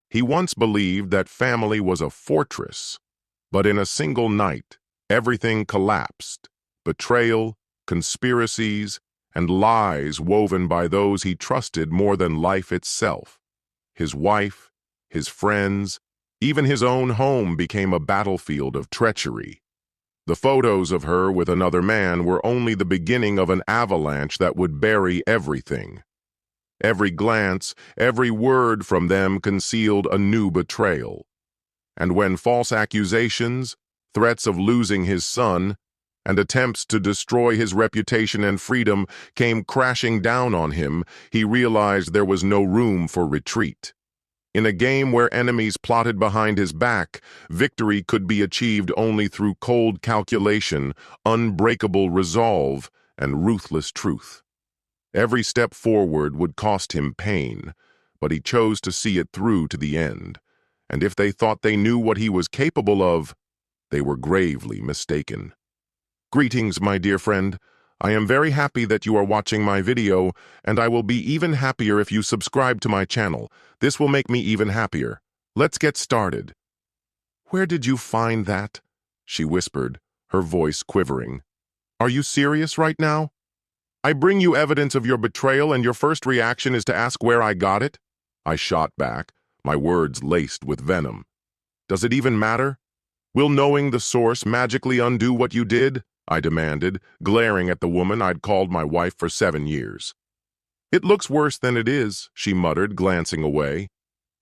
He once believed that family was a fortress, but in a single night, everything collapsed. Betrayal, conspiracies, and lies woven by those he trusted more than life itself. His wife, his friends, even his own home became a battlefield of treachery. The photos of her with another man were only the beginning of an avalanche that would bury everything. Every glance, every word from them concealed a new betrayal. And when false accusations, threats of losing his son, and attempts to destroy his reputation and freedom came crashing down on him, he realized there was no room for retreat. In a game where enemies plotted behind his back, victory could be achieved only through cold calculation, unbreakable resolve, and ruthless truth. Every step forward would cost him pain, but he chose to see it through to the end. And if they thought they knew what he was capable of, they were gravely mistaken. Greetings, my dear friend. I am very happy that you are watching my video, and I will be even happier if you subscribe to my channel. This will make me even happier. Let's get started. Where did you find that? She whispered, her voice quivering. Are you serious right now? I bring you evidence of your betrayal, and your first reaction is to ask where I got it? I shot back, my words laced with venom. Does it even matter? Will knowing the source magically undo what you did? I demanded, glaring at the woman I'd called my wife for 7 years. It looks worse than it is, she muttered, glancing away.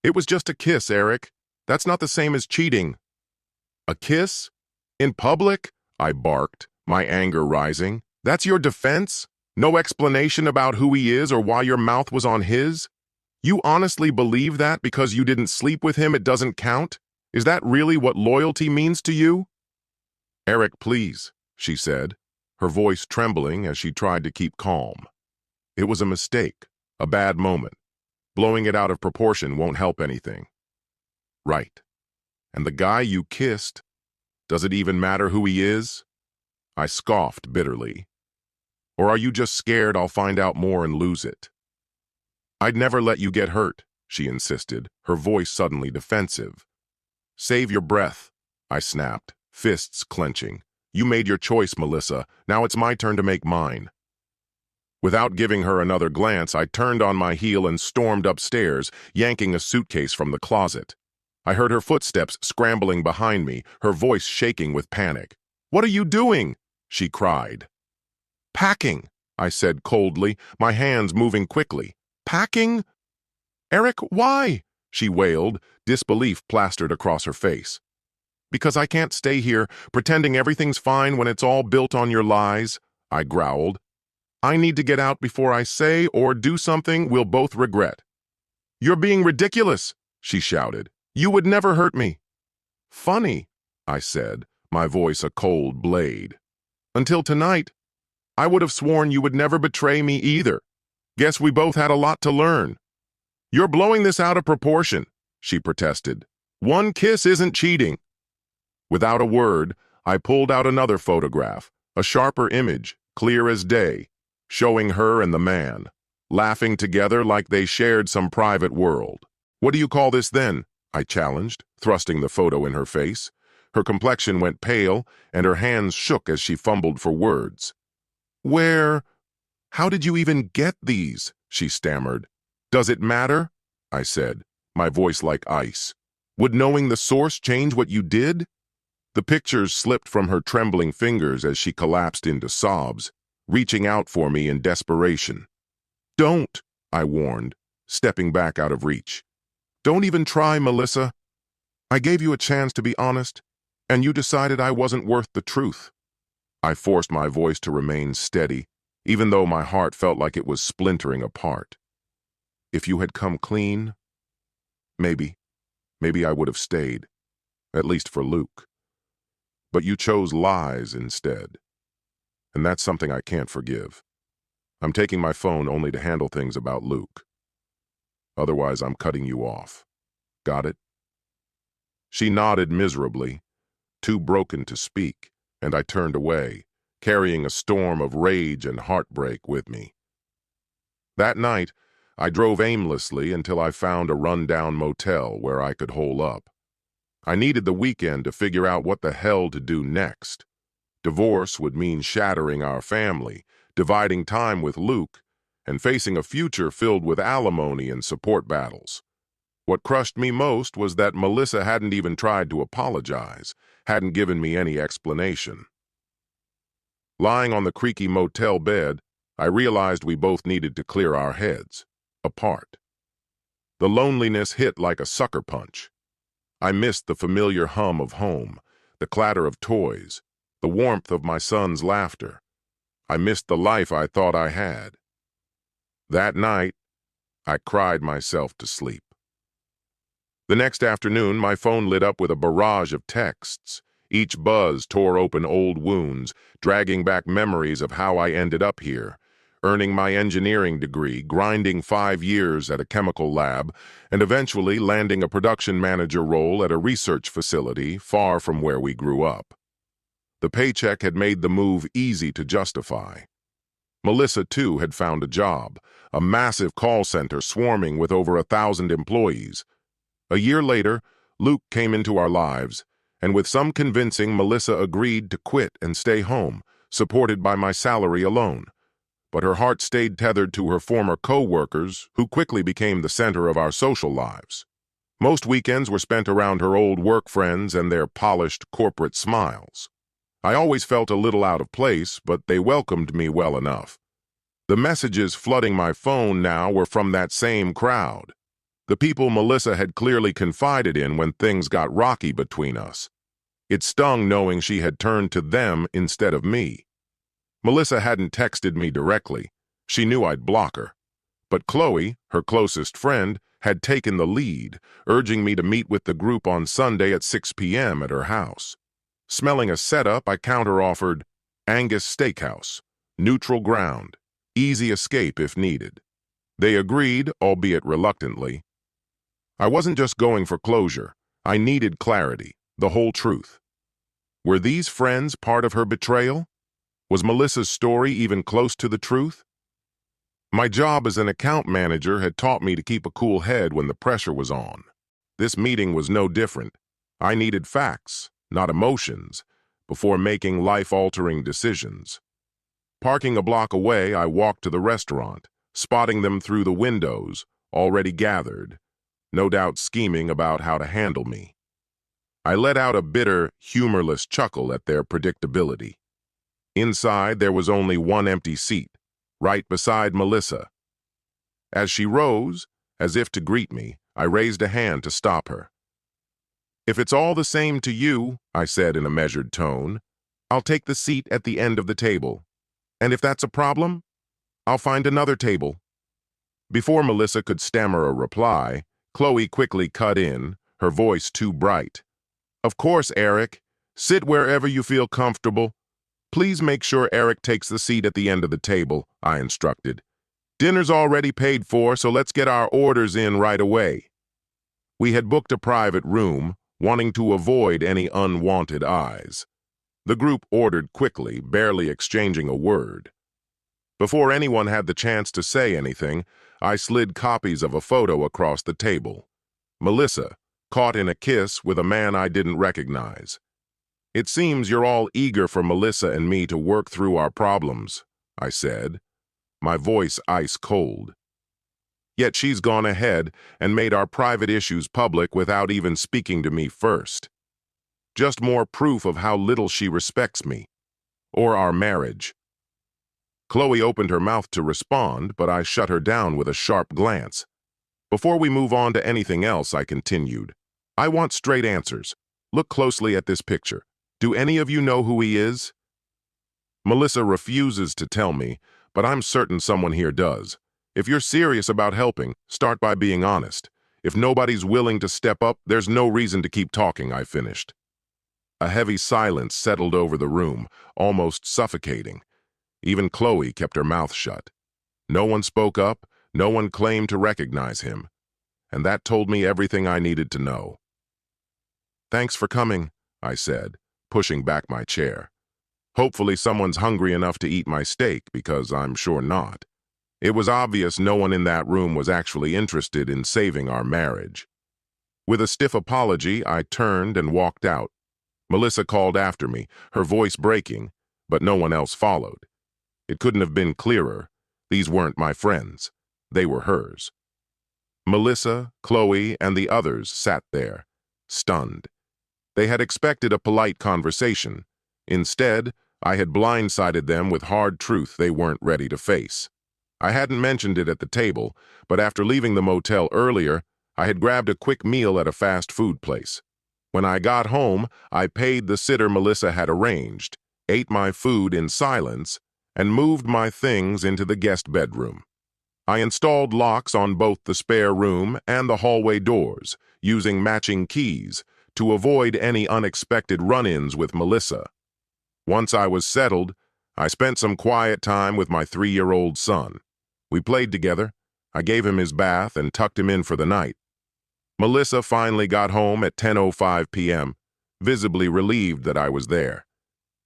It was just a kiss, Eric. That's not the same as cheating. A kiss? In public? I barked, my anger rising. That's your defense? No explanation about who he is or why your mouth was on his? You honestly believe that because you didn't sleep with him it doesn't count? Is that really what loyalty means to you? Eric, please, she said, her voice trembling as she tried to keep calm. It was a mistake, a bad moment. Blowing it out of proportion won't help anything. Right. And the guy you kissed, does it even matter who he is? I scoffed bitterly. Or are you just scared I'll find out more and lose it? I'd never let you get hurt, she insisted, her voice suddenly defensive. Save your breath, I snapped, fists clenching. You made your choice, Melissa. Now it's my turn to make mine. Without giving her another glance, I turned on my heel and stormed upstairs, yanking a suitcase from the closet. I heard her footsteps scrambling behind me, her voice shaking with panic. What are you doing? She cried. Packing, I said coldly, my hands moving quickly. Packing? Eric, why? She wailed, disbelief plastered across her face. Because I can't stay here, pretending everything's fine when it's all built on your lies, I growled. I need to get out before I say or do something we'll both regret. You're being ridiculous, she shouted. You would never hurt me. Funny, I said, my voice a cold blade. Until tonight, I would have sworn you would never betray me either. Guess we both had a lot to learn. You're blowing this out of proportion, she protested. One kiss isn't cheating. Without a word, I pulled out another photograph, a sharper image, clear as day, showing her and the man, laughing together like they shared some private world. What do you call this then? I challenged, thrusting the photo in her face. Her complexion went pale, and her hands shook as she fumbled for words. How did you even get these? She stammered. Does it matter? I said, my voice like ice. Would knowing the source change what you did? The pictures slipped from her trembling fingers as she collapsed into sobs, reaching out for me in desperation. Don't, I warned, stepping back out of reach. Don't even try, Melissa. I gave you a chance to be honest, and you decided I wasn't worth the truth. I forced my voice to remain steady, even though my heart felt like it was splintering apart. If you had come clean, maybe I would have stayed, at least for Luke. But you chose lies instead, and that's something I can't forgive. I'm taking my phone only to handle things about Luke. Otherwise, I'm cutting you off. Got it? She nodded miserably, too broken to speak, and I turned away, carrying a storm of rage and heartbreak with me. That night, I drove aimlessly until I found a rundown motel where I could hole up. I needed the weekend to figure out what the hell to do next. Divorce would mean shattering our family, dividing time with Luke, and facing a future filled with alimony and support battles. What crushed me most was that Melissa hadn't even tried to apologize, hadn't given me any explanation. Lying on the creaky motel bed, I realized we both needed to clear our heads, apart. The loneliness hit like a sucker punch. I missed the familiar hum of home, the clatter of toys, the warmth of my son's laughter. I missed the life I thought I had. That night, I cried myself to sleep. The next afternoon, my phone lit up with a barrage of texts. Each buzz tore open old wounds, dragging back memories of how I ended up here, earning my engineering degree, grinding 5 years at a chemical lab, and eventually landing a production manager role at a research facility far from where we grew up. The paycheck had made the move easy to justify. Melissa, too, had found a job, a massive call center swarming with over 1,000 employees. A year later, Luke came into our lives, and with some convincing, Melissa agreed to quit and stay home, supported by my salary alone. But her heart stayed tethered to her former co-workers, who quickly became the center of our social lives. Most weekends were spent around her old work friends and their polished corporate smiles. I always felt a little out of place, but they welcomed me well enough. The messages flooding my phone now were from that same crowd. The people Melissa had clearly confided in when things got rocky between us. It stung knowing she had turned to them instead of me. Melissa hadn't texted me directly. She knew I'd block her. But Chloe, her closest friend, had taken the lead, urging me to meet with the group on Sunday at 6 p.m. at her house. Smelling a setup, I counter-offered Angus Steakhouse, neutral ground, easy escape if needed. They agreed, albeit reluctantly. I wasn't just going for closure. I needed clarity, the whole truth. Were these friends part of her betrayal? Was Melissa's story even close to the truth? My job as an account manager had taught me to keep a cool head when the pressure was on. This meeting was no different. I needed facts, not emotions, before making life-altering decisions. Parking a block away, I walked to the restaurant, spotting them through the windows, already gathered, no doubt scheming about how to handle me. I let out a bitter, humorless chuckle at their predictability. Inside, there was only one empty seat, right beside Melissa. As she rose, as if to greet me, I raised a hand to stop her. "If it's all the same to you," I said in a measured tone, "I'll take the seat at the end of the table. And if that's a problem, I'll find another table." Before Melissa could stammer a reply, Chloe quickly cut in, her voice too bright. "Of course, Eric. Sit wherever you feel comfortable. Please make sure Eric takes the seat at the end of the table," I instructed. "Dinner's already paid for, so let's get our orders in right away." We had booked a private room, wanting to avoid any unwanted eyes. The group ordered quickly, barely exchanging a word. Before anyone had the chance to say anything, I slid copies of a photo across the table. Melissa, caught in a kiss with a man I didn't recognize. "It seems you're all eager for Melissa and me to work through our problems," I said, my voice ice cold. Yet she's gone ahead and made our private issues public without even speaking to me first. Just more proof of how little she respects me, or our marriage. Chloe opened her mouth to respond, but I shut her down with a sharp glance. "Before we move on to anything else," I continued, "I want straight answers. Look closely at this picture. Do any of you know who he is?" Melissa refuses to tell me, but I'm certain someone here does. If you're serious about helping, start by being honest. If nobody's willing to step up, there's no reason to keep talking, I finished. A heavy silence settled over the room, almost suffocating. Even Chloe kept her mouth shut. No one spoke up, no one claimed to recognize him. And that told me everything I needed to know. "Thanks for coming," I said, pushing back my chair. "Hopefully someone's hungry enough to eat my steak, because I'm sure not." It was obvious no one in that room was actually interested in saving our marriage. With a stiff apology, I turned and walked out. Melissa called after me, her voice breaking, but no one else followed. It couldn't have been clearer. These weren't my friends. They were hers. Melissa, Chloe, and the others sat there, stunned. They had expected a polite conversation. Instead, I had blindsided them with hard truth they weren't ready to face. I hadn't mentioned it at the table, but after leaving the motel earlier, I had grabbed a quick meal at a fast food place. When I got home, I paid the sitter Melissa had arranged, ate my food in silence, and moved my things into the guest bedroom. I installed locks on both the spare room and the hallway doors, using matching keys to avoid any unexpected run-ins with Melissa. Once I was settled, I spent some quiet time with my 3-year-old son. We played together. I gave him his bath and tucked him in for the night. Melissa finally got home at 10:05 p.m., visibly relieved that I was there.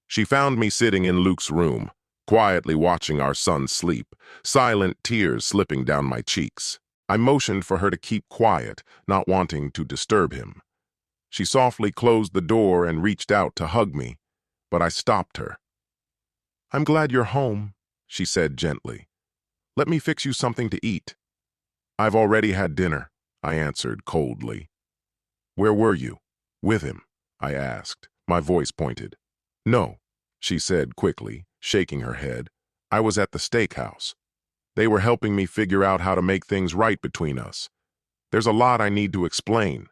She found me sitting in Luke's room, quietly watching our son sleep, silent tears slipping down my cheeks. I motioned for her to keep quiet, not wanting to disturb him. She softly closed the door and reached out to hug me, but I stopped her. "I'm glad you're home," she said gently. "Let me fix you something to eat." "I've already had dinner," I answered coldly. "Where were you?" "With him," I asked, my voice pointed. "No," she said quickly, shaking her head. "I was at the steakhouse. They were helping me figure out how to make things right between us. There's a lot I need to explain."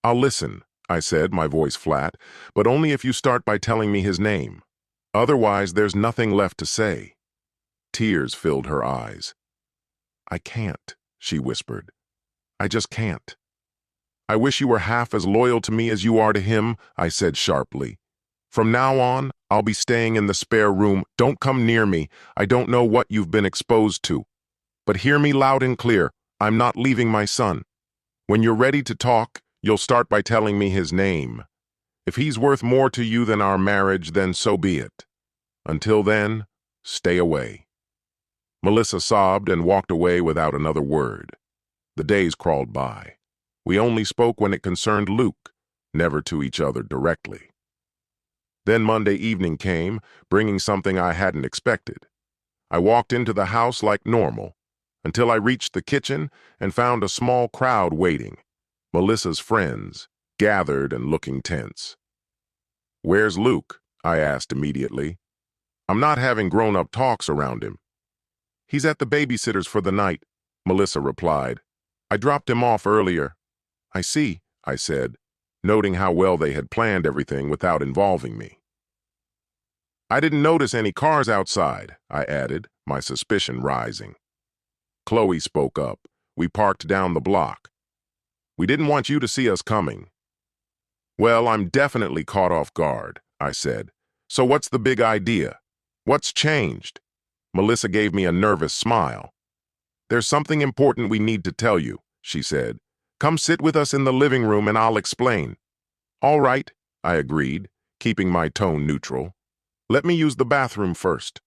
"I'll listen," I said, my voice flat, "but only if you start by telling me his name. Otherwise, there's nothing left to say." Tears filled her eyes. "I can't," she whispered. "I just can't." "I wish you were half as loyal to me as you are to him," I said sharply. "From now on, I'll be staying in the spare room. Don't come near me. I don't know what you've been exposed to. But hear me loud and clear. I'm not leaving my son. When you're ready to talk, you'll start by telling me his name. If he's worth more to you than our marriage, then so be it. Until then, stay away." Melissa sobbed and walked away without another word. The days crawled by. We only spoke when it concerned Luke, never to each other directly. Then Monday evening came, bringing something I hadn't expected. I walked into the house like normal, until I reached the kitchen and found a small crowd waiting. Melissa's friends, gathered and looking tense. "Where's Luke?" I asked immediately. "I'm not having grown-up talks around him." "He's at the babysitter's for the night," Melissa replied. "I dropped him off earlier." "I see," I said, noting how well they had planned everything without involving me. "I didn't notice any cars outside," I added, my suspicion rising. Chloe spoke up. "We parked down the block. We didn't want you to see us coming." "Well, I'm definitely caught off guard," I said. "So what's the big idea? What's changed?" Melissa gave me a nervous smile. "There's something important we need to tell you," she said. "Come sit with us in the living room and I'll explain." "All right," I agreed, keeping my tone neutral. "Let me use the bathroom first."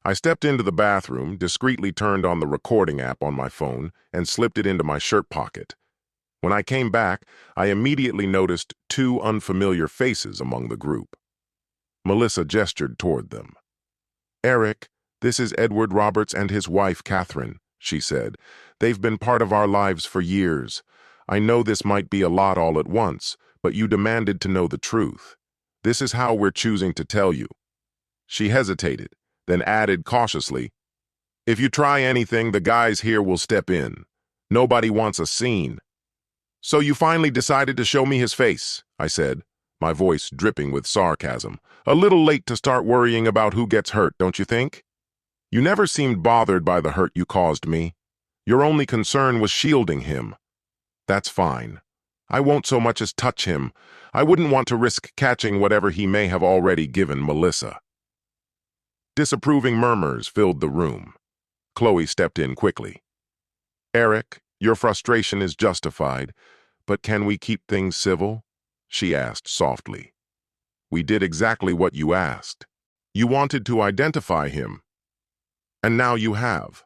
I stepped into the bathroom, discreetly turned on the recording app on my phone, and slipped it into my shirt pocket. When I came back, I immediately noticed 2 unfamiliar faces among the group. Melissa gestured toward them. "Eric, this is Edward Roberts and his wife, Catherine," she said. "They've been part of our lives for years. I know this might be a lot all at once, but you demanded to know the truth. This is how we're choosing to tell you." She hesitated, then added cautiously, "If you try anything, the guys here will step in. Nobody wants a scene." "So you finally decided to show me his face," I said, my voice dripping with sarcasm. "A little late to start worrying about who gets hurt, don't you think? You never seemed bothered by the hurt you caused me. Your only concern was shielding him. That's fine. I won't so much as touch him. I wouldn't want to risk catching whatever he may have already given Melissa." Disapproving murmurs filled the room. Chloe stepped in quickly. "Eric, your frustration is justified, but can we keep things civil?" she asked softly. "We did exactly what you asked. You wanted to identify him." And now you have.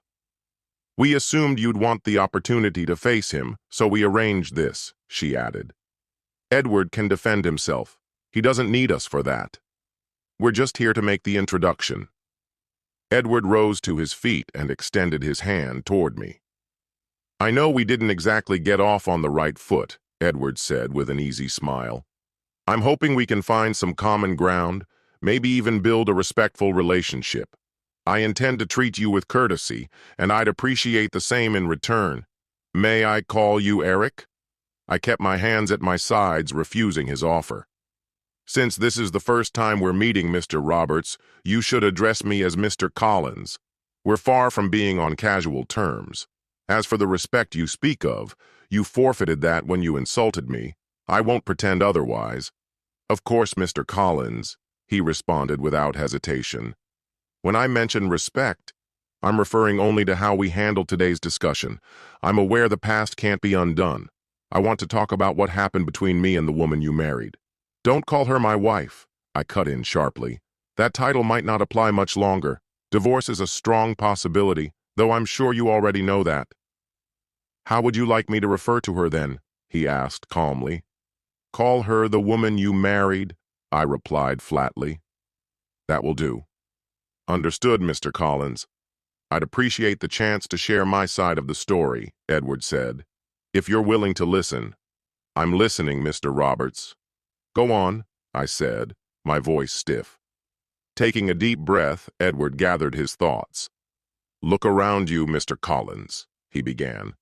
We assumed you'd want the opportunity to face him, so we arranged this, she added. Edward can defend himself. He doesn't need us for that. We're just here to make the introduction. Edward rose to his feet and extended his hand toward me. I know we didn't exactly get off on the right foot, Edward said with an easy smile. I'm hoping we can find some common ground, maybe even build a respectful relationship. I intend to treat you with courtesy, and I'd appreciate the same in return. May I call you Eric? I kept my hands at my sides, refusing his offer. Since this is the first time we're meeting, Mr. Roberts, you should address me as Mr. Collins. We're far from being on casual terms. As for the respect you speak of, you forfeited that when you insulted me. I won't pretend otherwise. Of course, Mr. Collins, he responded without hesitation. When I mention respect, I'm referring only to how we handled today's discussion. I'm aware the past can't be undone. I want to talk about what happened between me and the woman you married. Don't call her my wife, I cut in sharply. That title might not apply much longer. Divorce is a strong possibility, though I'm sure you already know that. How would you like me to refer to her then? He asked calmly. Call her the woman you married, I replied flatly. That will do. Understood, Mr. Collins. I'd appreciate the chance to share my side of the story, Edward said. If you're willing to listen. I'm listening, Mr. Roberts. Go on, I said, my voice stiff. Taking a deep breath, Edward gathered his thoughts. Look around you, Mr. Collins, he began.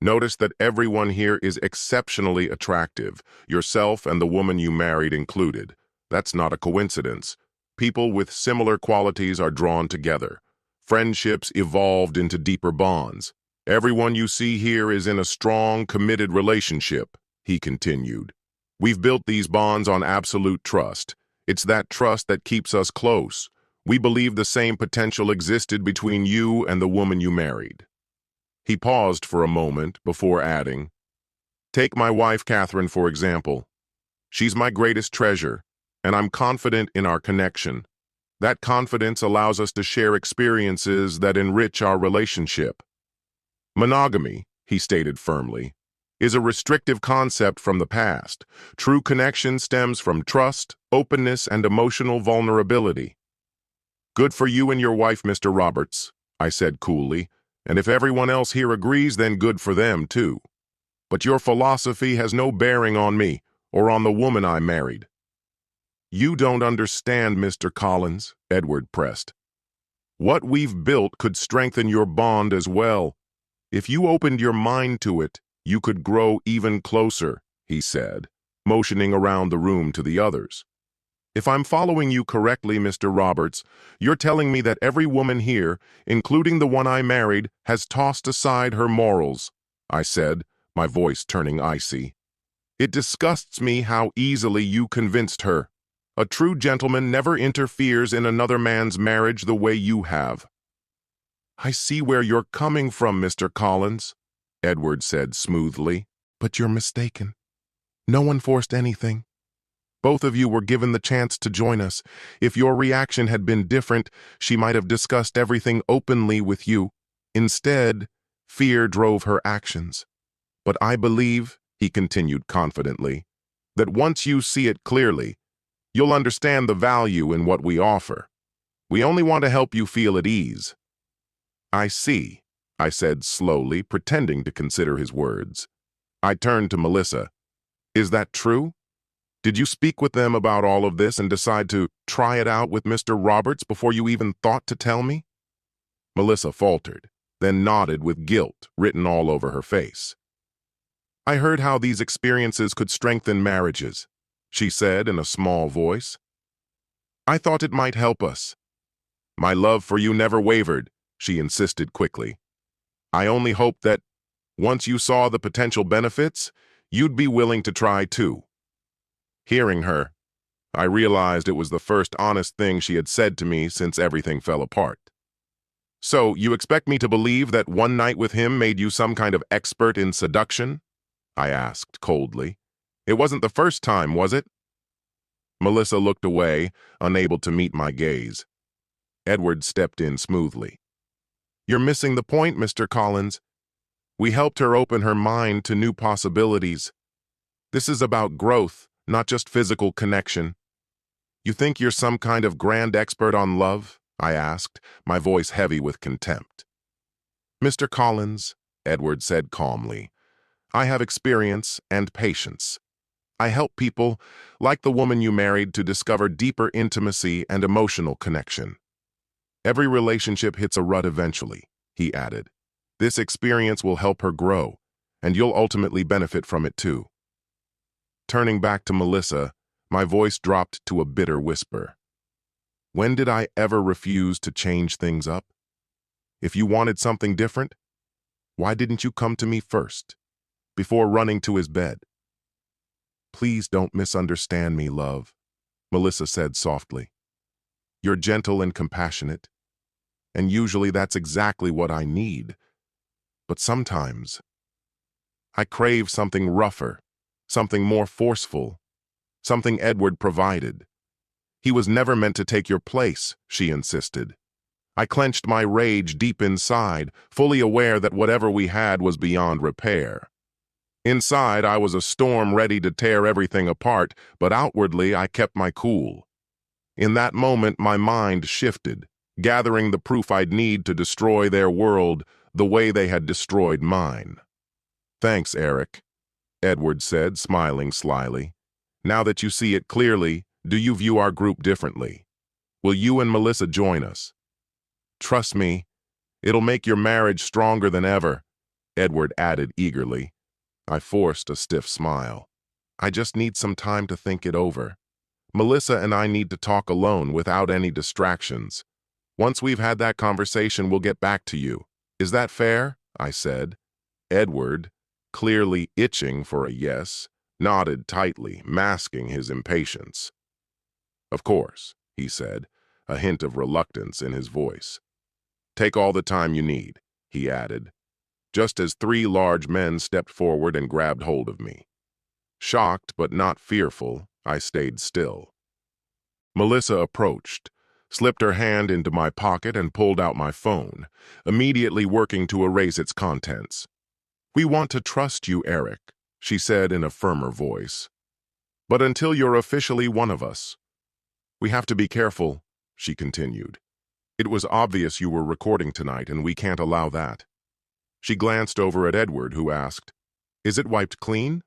Notice that everyone here is exceptionally attractive, yourself and the woman you married included. That's not a coincidence. People with similar qualities are drawn together. Friendships evolved into deeper bonds. Everyone you see here is in a strong, committed relationship, he continued. We've built these bonds on absolute trust. It's that trust that keeps us close. We believe the same potential existed between you and the woman you married. He paused for a moment before adding, Take my wife, Catherine, for example. She's my greatest treasure, and I'm confident in our connection. That confidence allows us to share experiences that enrich our relationship. Monogamy, he stated firmly, is a restrictive concept from the past. True connection stems from trust, openness, and emotional vulnerability. Good for you and your wife, Mr. Roberts, I said coolly, and if everyone else here agrees, then good for them too. But your philosophy has no bearing on me or on the woman I married. You don't understand, Mr. Collins, Edward pressed. What we've built could strengthen your bond as well. If you opened your mind to it, you could grow even closer, he said, motioning around the room to the others. If I'm following you correctly, Mr. Roberts, you're telling me that every woman here, including the one I married, has tossed aside her morals, I said, my voice turning icy. It disgusts me how easily you convinced her. A true gentleman never interferes in another man's marriage the way you have. I see where you're coming from, Mr. Collins, Edward said smoothly, but you're mistaken. No one forced anything. Both of you were given the chance to join us. If your reaction had been different, she might have discussed everything openly with you. Instead, fear drove her actions. But I believe, he continued confidently, that once you see it clearly, you'll understand the value in what we offer. We only want to help you feel at ease. I see, I said slowly, pretending to consider his words. I turned to Melissa. Is that true? Did you speak with them about all of this and decide to try it out with Mr. Roberts before you even thought to tell me? Melissa faltered, then nodded with guilt written all over her face. I heard how these experiences could strengthen marriages, she said in a small voice. I thought it might help us. My love for you never wavered, she insisted quickly. I only hoped that, once you saw the potential benefits, you'd be willing to try too. Hearing her, I realized it was the first honest thing she had said to me since everything fell apart. So, you expect me to believe that one night with him made you some kind of expert in seduction? I asked coldly. It wasn't the first time, was it? Melissa looked away, unable to meet my gaze. Edward stepped in smoothly. You're missing the point, Mr. Collins. We helped her open her mind to new possibilities. This is about growth, not just physical connection. You think you're some kind of grand expert on love? I asked, my voice heavy with contempt. Mr. Collins, Edward said calmly, I have experience and patience. I help people, like the woman you married, to discover deeper intimacy and emotional connection. Every relationship hits a rut eventually, he added. This experience will help her grow, and you'll ultimately benefit from it too. Turning back to Melissa, my voice dropped to a bitter whisper. When did I ever refuse to change things up? If you wanted something different, why didn't you come to me first, before running to his bed? Please don't misunderstand me, love, Melissa said softly. You're gentle and compassionate, and usually that's exactly what I need. But sometimes I crave something rougher, something more forceful, something Edward provided. He was never meant to take your place, she insisted. I clenched my rage deep inside, fully aware that whatever we had was beyond repair. Inside, I was a storm ready to tear everything apart, but outwardly I kept my cool. In that moment, my mind shifted, gathering the proof I'd need to destroy their world the way they had destroyed mine. Thanks, Eric, Edward said, smiling slyly. Now that you see it clearly, do you view our group differently? Will you and Melissa join us? Trust me, it'll make your marriage stronger than ever, Edward added eagerly. I forced a stiff smile. I just need some time to think it over. Melissa and I need to talk alone without any distractions. Once we've had that conversation, we'll get back to you. Is that fair? I said. Edward, clearly itching for a yes, nodded tightly, masking his impatience. Of course, he said, a hint of reluctance in his voice. Take all the time you need, he added, just as 3 large men stepped forward and grabbed hold of me. Shocked but not fearful, I stayed still. Melissa approached, slipped her hand into my pocket and pulled out my phone, immediately working to erase its contents. We want to trust you, Eric, she said in a firmer voice. But until you're officially one of us. We have to be careful, she continued. It was obvious you were recording tonight, and we can't allow that. She glanced over at Edward, who asked, Is it wiped clean?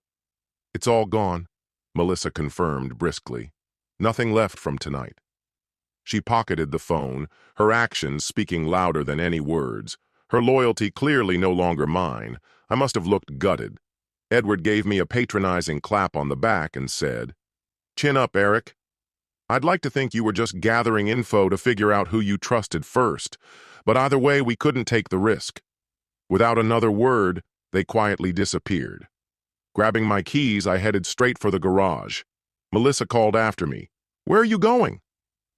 It's all gone, Melissa confirmed briskly. Nothing left from tonight. She pocketed the phone, her actions speaking louder than any words, her loyalty clearly no longer mine. I must have looked gutted. Edward gave me a patronizing clap on the back and said, Chin up, Eric. I'd like to think you were just gathering info to figure out who you trusted first, but either way, we couldn't take the risk. Without another word, they quietly disappeared. Grabbing my keys, I headed straight for the garage. Melissa called after me. Where are you going?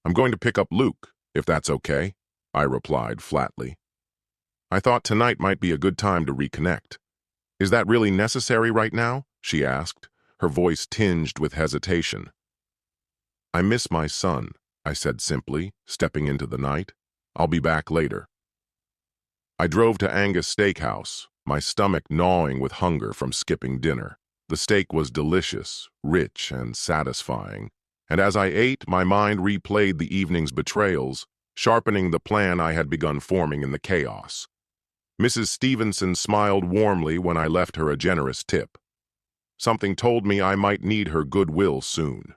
I'm going to pick up Luke, if that's okay, I replied flatly. I thought tonight might be a good time to reconnect. Is that really necessary right now? She asked, her voice tinged with hesitation. I miss my son, I said simply, stepping into the night. I'll be back later. I drove to Angus Steakhouse, my stomach gnawing with hunger from skipping dinner. The steak was delicious, rich, and satisfying, and as I ate, my mind replayed the evening's betrayals, sharpening the plan I had begun forming in the chaos. Mrs. Stevenson smiled warmly when I left her a generous tip. Something told me I might need her goodwill soon.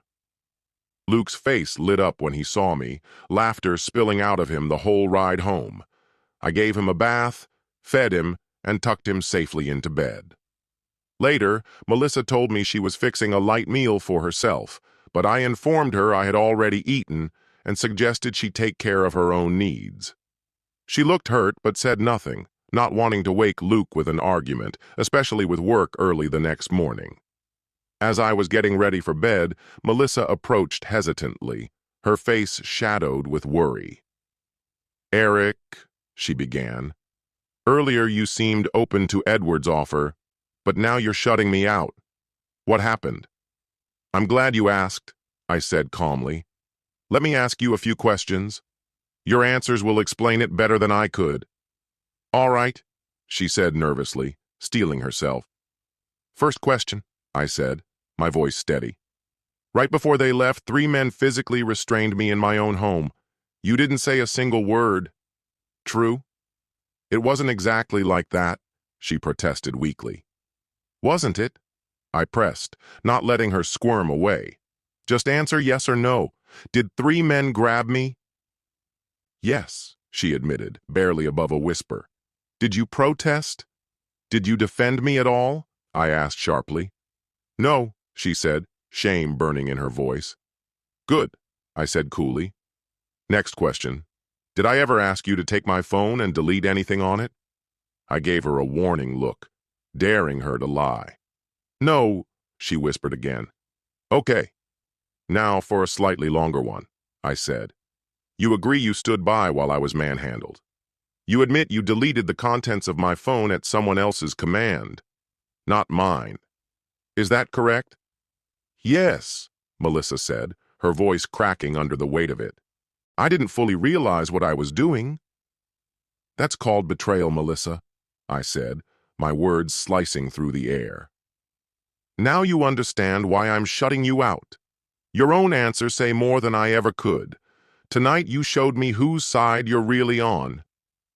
Luke's face lit up when he saw me, laughter spilling out of him the whole ride home. I gave him a bath, fed him, and tucked him safely into bed. Later, Melissa told me she was fixing a light meal for herself, but I informed her I had already eaten and suggested she take care of her own needs. She looked hurt but said nothing, not wanting to wake Luke with an argument, especially with work early the next morning. As I was getting ready for bed, Melissa approached hesitantly, her face shadowed with worry. Eric, she began. Earlier you seemed open to Edward's offer, but now you're shutting me out. What happened? I'm glad you asked, I said calmly. Let me ask you a few questions. Your answers will explain it better than I could. All right, she said nervously, steeling herself. First question, I said, my voice steady. Right before they left, 3 men physically restrained me in my own home. You didn't say a single word. True? It wasn't exactly like that, she protested weakly. Wasn't it? I pressed, not letting her squirm away. Just answer yes or no. Did 3 men grab me? Yes, she admitted, barely above a whisper. Did you protest? Did you defend me at all? I asked sharply. No, she said, shame burning in her voice. Good, I said coolly. Next question. Did I ever ask you to take my phone and delete anything on it? I gave her a warning look, daring her to lie. No, she whispered again. Okay. Now for a slightly longer one, I said. You agree you stood by while I was manhandled. You admit you deleted the contents of my phone at someone else's command, not mine. Is that correct? Yes, Melissa said, her voice cracking under the weight of it. I didn't fully realize what I was doing. That's called betrayal, Melissa, I said, my words slicing through the air. Now you understand why I'm shutting you out. Your own answers say more than I ever could. Tonight you showed me whose side you're really on,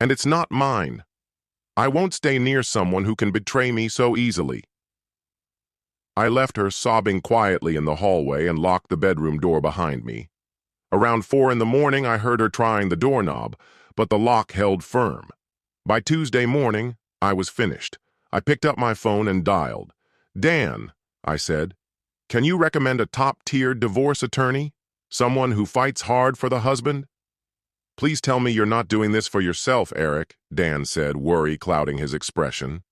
and it's not mine. I won't stay near someone who can betray me so easily. I left her sobbing quietly in the hallway and locked the bedroom door behind me. Around 4 in the morning, I heard her trying the doorknob, but the lock held firm. By Tuesday morning, I was finished. I picked up my phone and dialed. Dan, I said, can you recommend a top-tier divorce attorney? Someone who fights hard for the husband? Please tell me you're not doing this for yourself, Eric, Dan said, worry clouding his expression.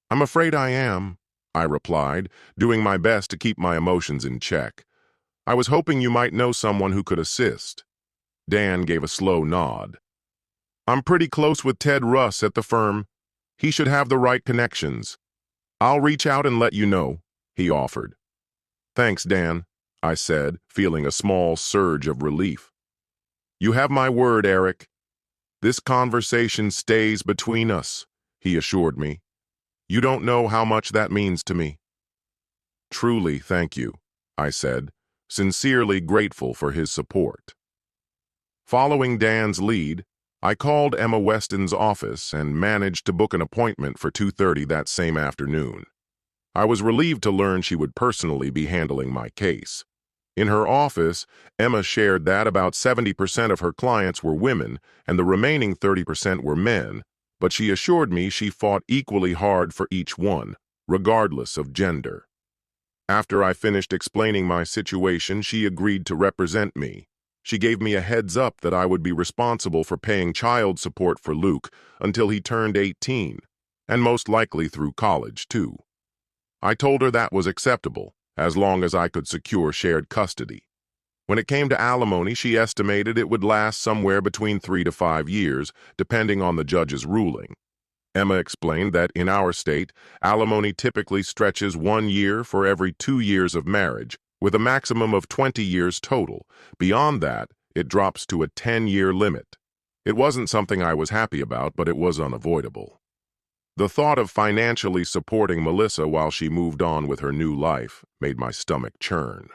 I'm afraid I am, I replied, doing my best to keep my emotions in check. I was hoping you might know someone who could assist. Dan gave a slow nod. I'm pretty close with Ted Russ at the firm. He should have the right connections. I'll reach out and let you know, he offered. Thanks, Dan, I said, feeling a small surge of relief. You have my word, Eric. This conversation stays between us, he assured me. You don't know how much that means to me. Truly, thank you, I said, sincerely grateful for his support. Following Dan's lead, I called Emma Weston's office and managed to book an appointment for 2:30 that same afternoon. I was relieved to learn she would personally be handling my case. In her office, Emma shared that about 70% of her clients were women and the remaining 30% were men, but she assured me she fought equally hard for each one, regardless of gender. After I finished explaining my situation, she agreed to represent me. She gave me a heads up that I would be responsible for paying child support for Luke until he turned 18, and most likely through college, too. I told her that was acceptable, as long as I could secure shared custody. When it came to alimony, she estimated it would last somewhere between 3 to 5 years, depending on the judge's ruling. Emma explained that in our state, alimony typically stretches 1 year for every 2 years of marriage, with a maximum of 20 years total. Beyond that, it drops to a 10-year limit. It wasn't something I was happy about, but it was unavoidable. The thought of financially supporting Melissa while she moved on with her new life made my stomach churn.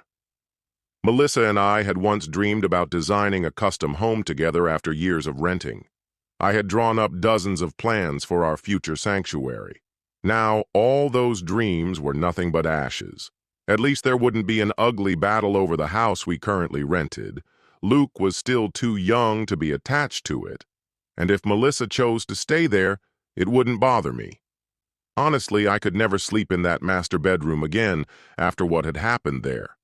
Melissa and I had once dreamed about designing a custom home together after years of renting. I had drawn up dozens of plans for our future sanctuary. Now, all those dreams were nothing but ashes. At least there wouldn't be an ugly battle over the house we currently rented. Luke was still too young to be attached to it, and if Melissa chose to stay there, it wouldn't bother me. Honestly, I could never sleep in that master bedroom again after what had happened there.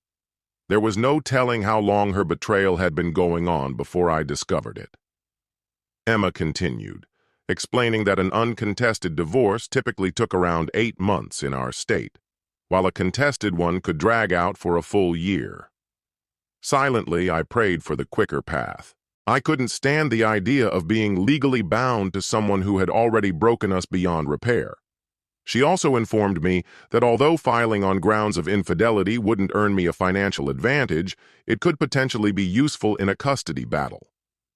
There was no telling how long her betrayal had been going on before I discovered it. Emma continued, explaining that an uncontested divorce typically took around 8 months in our state, while a contested one could drag out for a full year. Silently, I prayed for the quicker path. I couldn't stand the idea of being legally bound to someone who had already broken us beyond repair. She also informed me that although filing on grounds of infidelity wouldn't earn me a financial advantage, it could potentially be useful in a custody battle.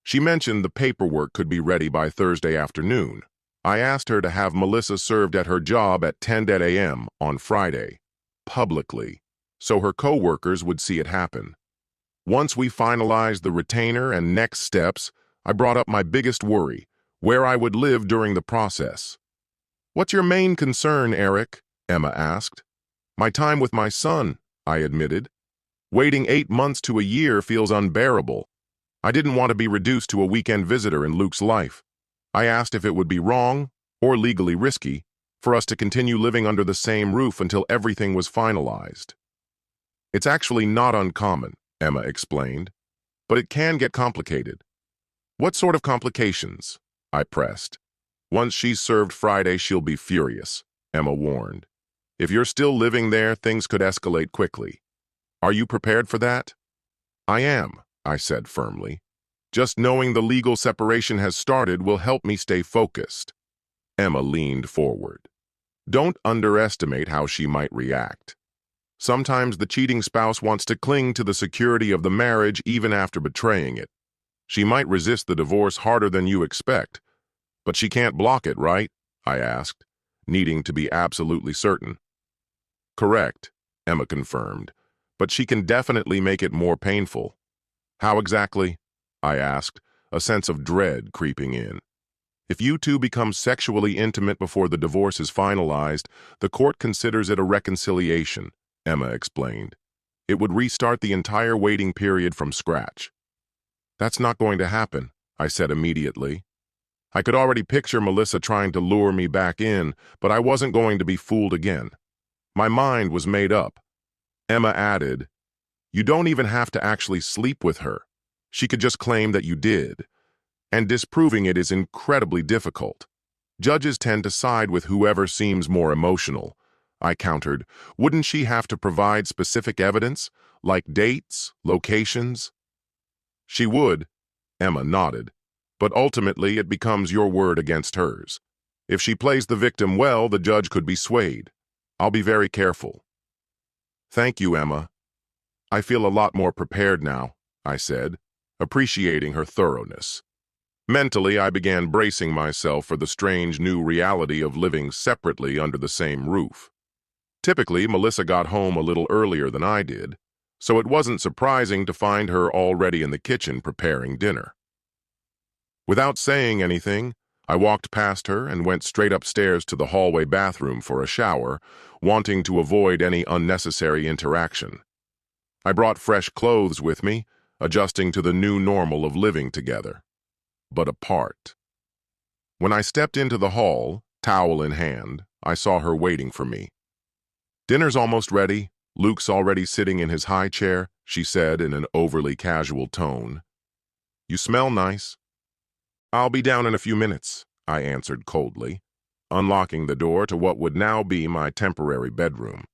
She mentioned the paperwork could be ready by Thursday afternoon. I asked her to have Melissa served at her job at 10 a.m. on Friday, publicly, so her co-workers would see it happen. Once we finalized the retainer and next steps, I brought up my biggest worry, where I would live during the process. "What's your main concern, Eric?" Emma asked. "My time with my son," I admitted. "Waiting 8 months to a year feels unbearable. I didn't want to be reduced to a weekend visitor in Luke's life. I asked if it would be wrong, or legally risky, for us to continue living under the same roof until everything was finalized. "It's actually not uncommon," Emma explained, "but it can get complicated." "What sort of complications?" I pressed. "Once she's served Friday, she'll be furious," Emma warned. "If you're still living there, things could escalate quickly. Are you prepared for that?" "I am," I said firmly. "Just knowing the legal separation has started will help me stay focused." Emma leaned forward. "Don't underestimate how she might react. Sometimes the cheating spouse wants to cling to the security of the marriage even after betraying it. She might resist the divorce harder than you expect. But she can't block it, right?" I asked, needing to be absolutely certain. "Correct," Emma confirmed, "but she can definitely make it more painful." "How exactly?" I asked, a sense of dread creeping in. "If you two become sexually intimate before the divorce is finalized, the court considers it a reconciliation," Emma explained. "It would restart the entire waiting period from scratch." "That's not going to happen," I said immediately. I could already picture Melissa trying to lure me back in, but I wasn't going to be fooled again. My mind was made up. Emma added, "You don't even have to actually sleep with her. She could just claim that you did. And disproving it is incredibly difficult. Judges tend to side with whoever seems more emotional." I countered. "Wouldn't she have to provide specific evidence, like dates, locations?" "She would," Emma nodded. "But ultimately it becomes your word against hers. If she plays the victim well, the judge could be swayed. I'll be very careful." "Thank you, Emma. I feel a lot more prepared now," I said, appreciating her thoroughness. Mentally, I began bracing myself for the strange new reality of living separately under the same roof. Typically, Melissa got home a little earlier than I did, so it wasn't surprising to find her already in the kitchen preparing dinner. Without saying anything, I walked past her and went straight upstairs to the hallway bathroom for a shower, wanting to avoid any unnecessary interaction. I brought fresh clothes with me, adjusting to the new normal of living together, but apart. When I stepped into the hall, towel in hand, I saw her waiting for me. "Dinner's almost ready. Luke's already sitting in his high chair," she said in an overly casual tone. "You smell nice." "I'll be down in a few minutes," I answered coldly, unlocking the door to what would now be my temporary bedroom.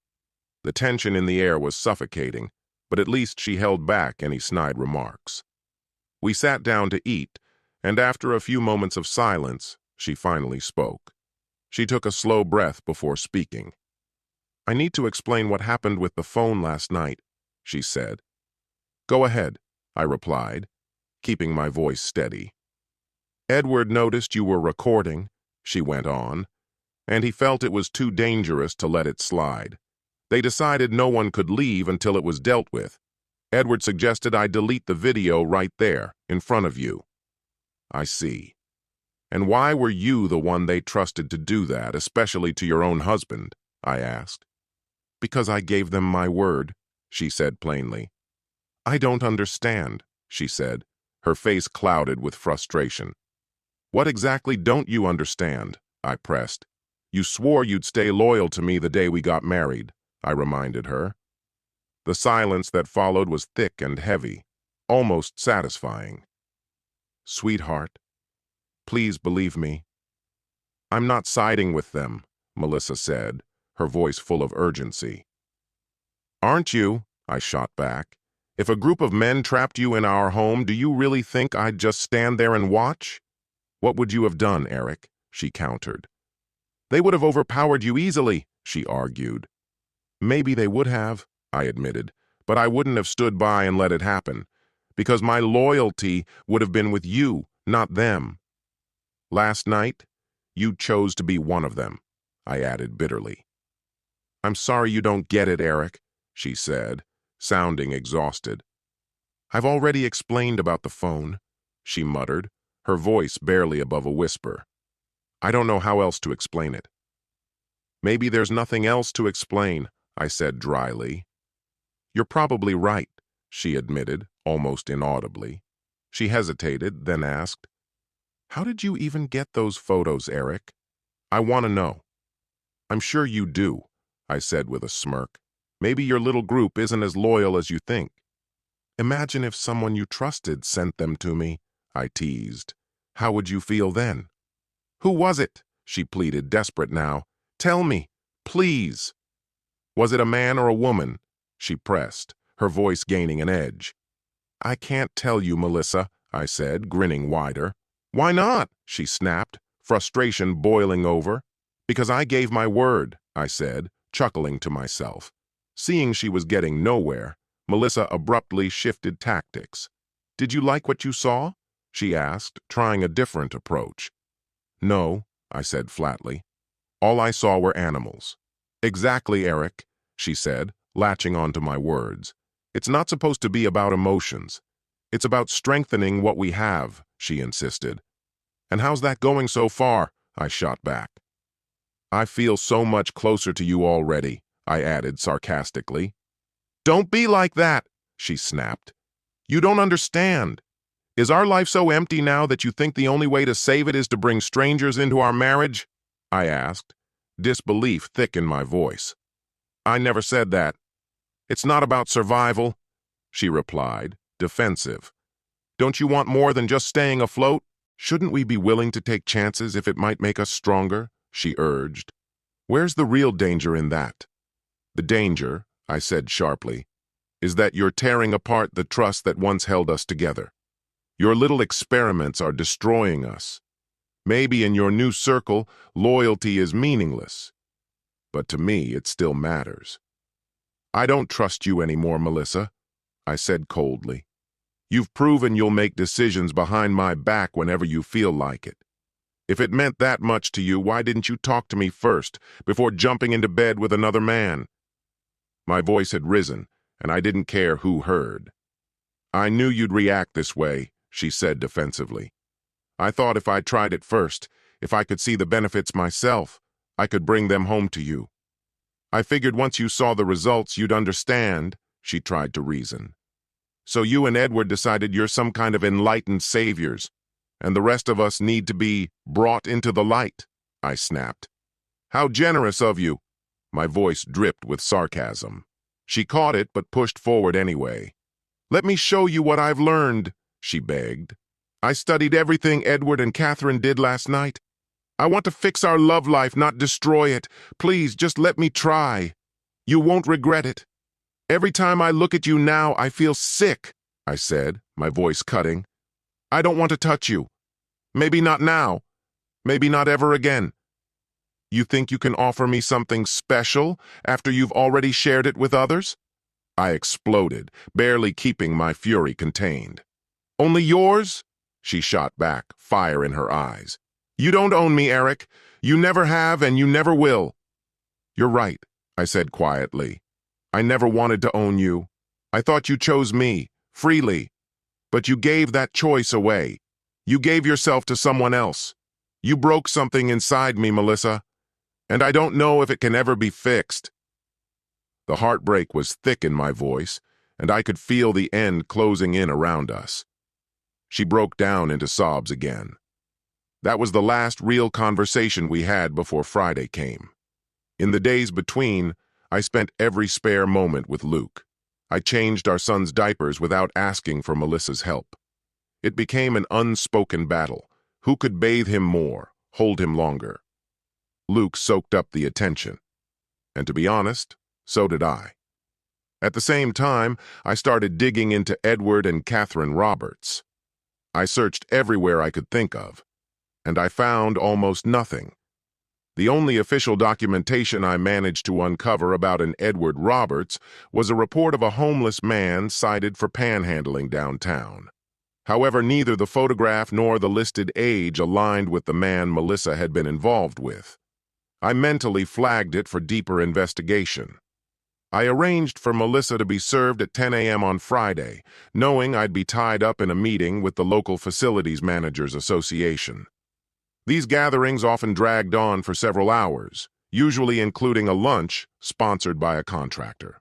The tension in the air was suffocating, but at least she held back any snide remarks. We sat down to eat, and after a few moments of silence, she finally spoke. She took a slow breath before speaking. "I need to explain what happened with the phone last night," she said. "Go ahead," I replied, keeping my voice steady. "Edward noticed you were recording," she went on, "and he felt it was too dangerous to let it slide. They decided no one could leave until it was dealt with. Edward suggested I delete the video right there, in front of you." "I see. And why were you the one they trusted to do that, especially to your own husband?" I asked. "Because I gave them my word," she said plainly. "I don't understand," she said, her face clouded with frustration. "What exactly don't you understand?" I pressed. "You swore you'd stay loyal to me the day we got married," I reminded her. The silence that followed was thick and heavy, almost satisfying. "Sweetheart, please believe me." "I'm not siding with them," Melissa said, her voice full of urgency. "Aren't you?" I shot back. "If a group of men trapped you in our home, do you really think I'd just stand there and watch?" "What would you have done, Eric?" she countered. "They would have overpowered you easily," she argued. "Maybe they would have," I admitted, "but I wouldn't have stood by and let it happen, because my loyalty would have been with you, not them. Last night, You chose to be one of them, I added bitterly. I'm sorry you don't get it, Eric, she said, sounding exhausted. I've already explained about the phone, she muttered, her voice barely above a whisper. I don't know how else to explain it. Maybe there's nothing else to explain, I said dryly. You're probably right, she admitted, almost inaudibly. She hesitated, then asked, How did you even get those photos, Eric? I want to know. I'm sure you do, I said with a smirk. Maybe your little group isn't as loyal as you think. Imagine if someone you trusted sent them to me, I teased. How would you feel then? Who was it? She pleaded, desperate now. Tell me, please. Was it a man or a woman? She pressed, her voice gaining an edge. I can't tell you, Melissa, I said, grinning wider. Why not? She snapped, frustration boiling over. Because I gave my word, I said, chuckling to myself. Seeing she was getting nowhere, Melissa abruptly shifted tactics. Did you like what you saw? She asked, trying a different approach. No, I said flatly. All I saw were animals. Exactly, Eric, she said, latching onto my words. It's not supposed to be about emotions. It's about strengthening what we have, she insisted. And how's that going so far? I shot back. I feel so much closer to you already, I added sarcastically. Don't be like that, she snapped. You don't understand. Is our life so empty now that you think the only way to save it is to bring strangers into our marriage? I asked, disbelief thick in my voice. I never said that. It's not about survival, she replied, defensive. Don't you want more than just staying afloat? Shouldn't we be willing to take chances if it might make us stronger? She urged. Where's the real danger in that? The danger, I said sharply, is that you're tearing apart the trust that once held us together. Your little experiments are destroying us. Maybe in your new circle, loyalty is meaningless. But to me, it still matters. I don't trust you anymore, Melissa, I said coldly. You've proven you'll make decisions behind my back whenever you feel like it. If it meant that much to you, why didn't you talk to me first, before jumping into bed with another man? My voice had risen, and I didn't care who heard. I knew you'd react this way, she said defensively. I thought if I tried it first, if I could see the benefits myself, I could bring them home to you. I figured once you saw the results, you'd understand, she tried to reason. So you and Edward decided you're some kind of enlightened saviors, and the rest of us need to be brought into the light, I snapped. How generous of you! My voice dripped with sarcasm. She caught it but pushed forward anyway. Let me show you what I've learned, she begged. I studied everything Edward and Catherine did last night. I want to fix our love life, not destroy it. Please, just let me try. You won't regret it. Every time I look at you now, I feel sick, I said, my voice cutting. I don't want to touch you. Maybe not now. Maybe not ever again. You think you can offer me something special after you've already shared it with others? I exploded, barely keeping my fury contained. Only yours? She shot back, fire in her eyes. You don't own me, Eric. You never have and you never will. You're right, I said quietly. I never wanted to own you. I thought you chose me, freely. But you gave that choice away. You gave yourself to someone else. You broke something inside me, Melissa. And I don't know if it can ever be fixed. The heartbreak was thick in my voice, and I could feel the end closing in around us. She broke down into sobs again. That was the last real conversation we had before Friday came. In the days between, I spent every spare moment with Luke. I changed our son's diapers without asking for Melissa's help. It became an unspoken battle. Who could bathe him more, hold him longer? Luke soaked up the attention. And to be honest, so did I. At the same time, I started digging into Edward and Catherine Roberts. I searched everywhere I could think of, and I found almost nothing. The only official documentation I managed to uncover about an Edward Roberts was a report of a homeless man cited for panhandling downtown. However, neither the photograph nor the listed age aligned with the man Melissa had been involved with. I mentally flagged it for deeper investigation. I arranged for Melissa to be served at 10 a.m. on Friday, knowing I'd be tied up in a meeting with the local Facilities Managers Association. These gatherings often dragged on for several hours, usually including a lunch sponsored by a contractor.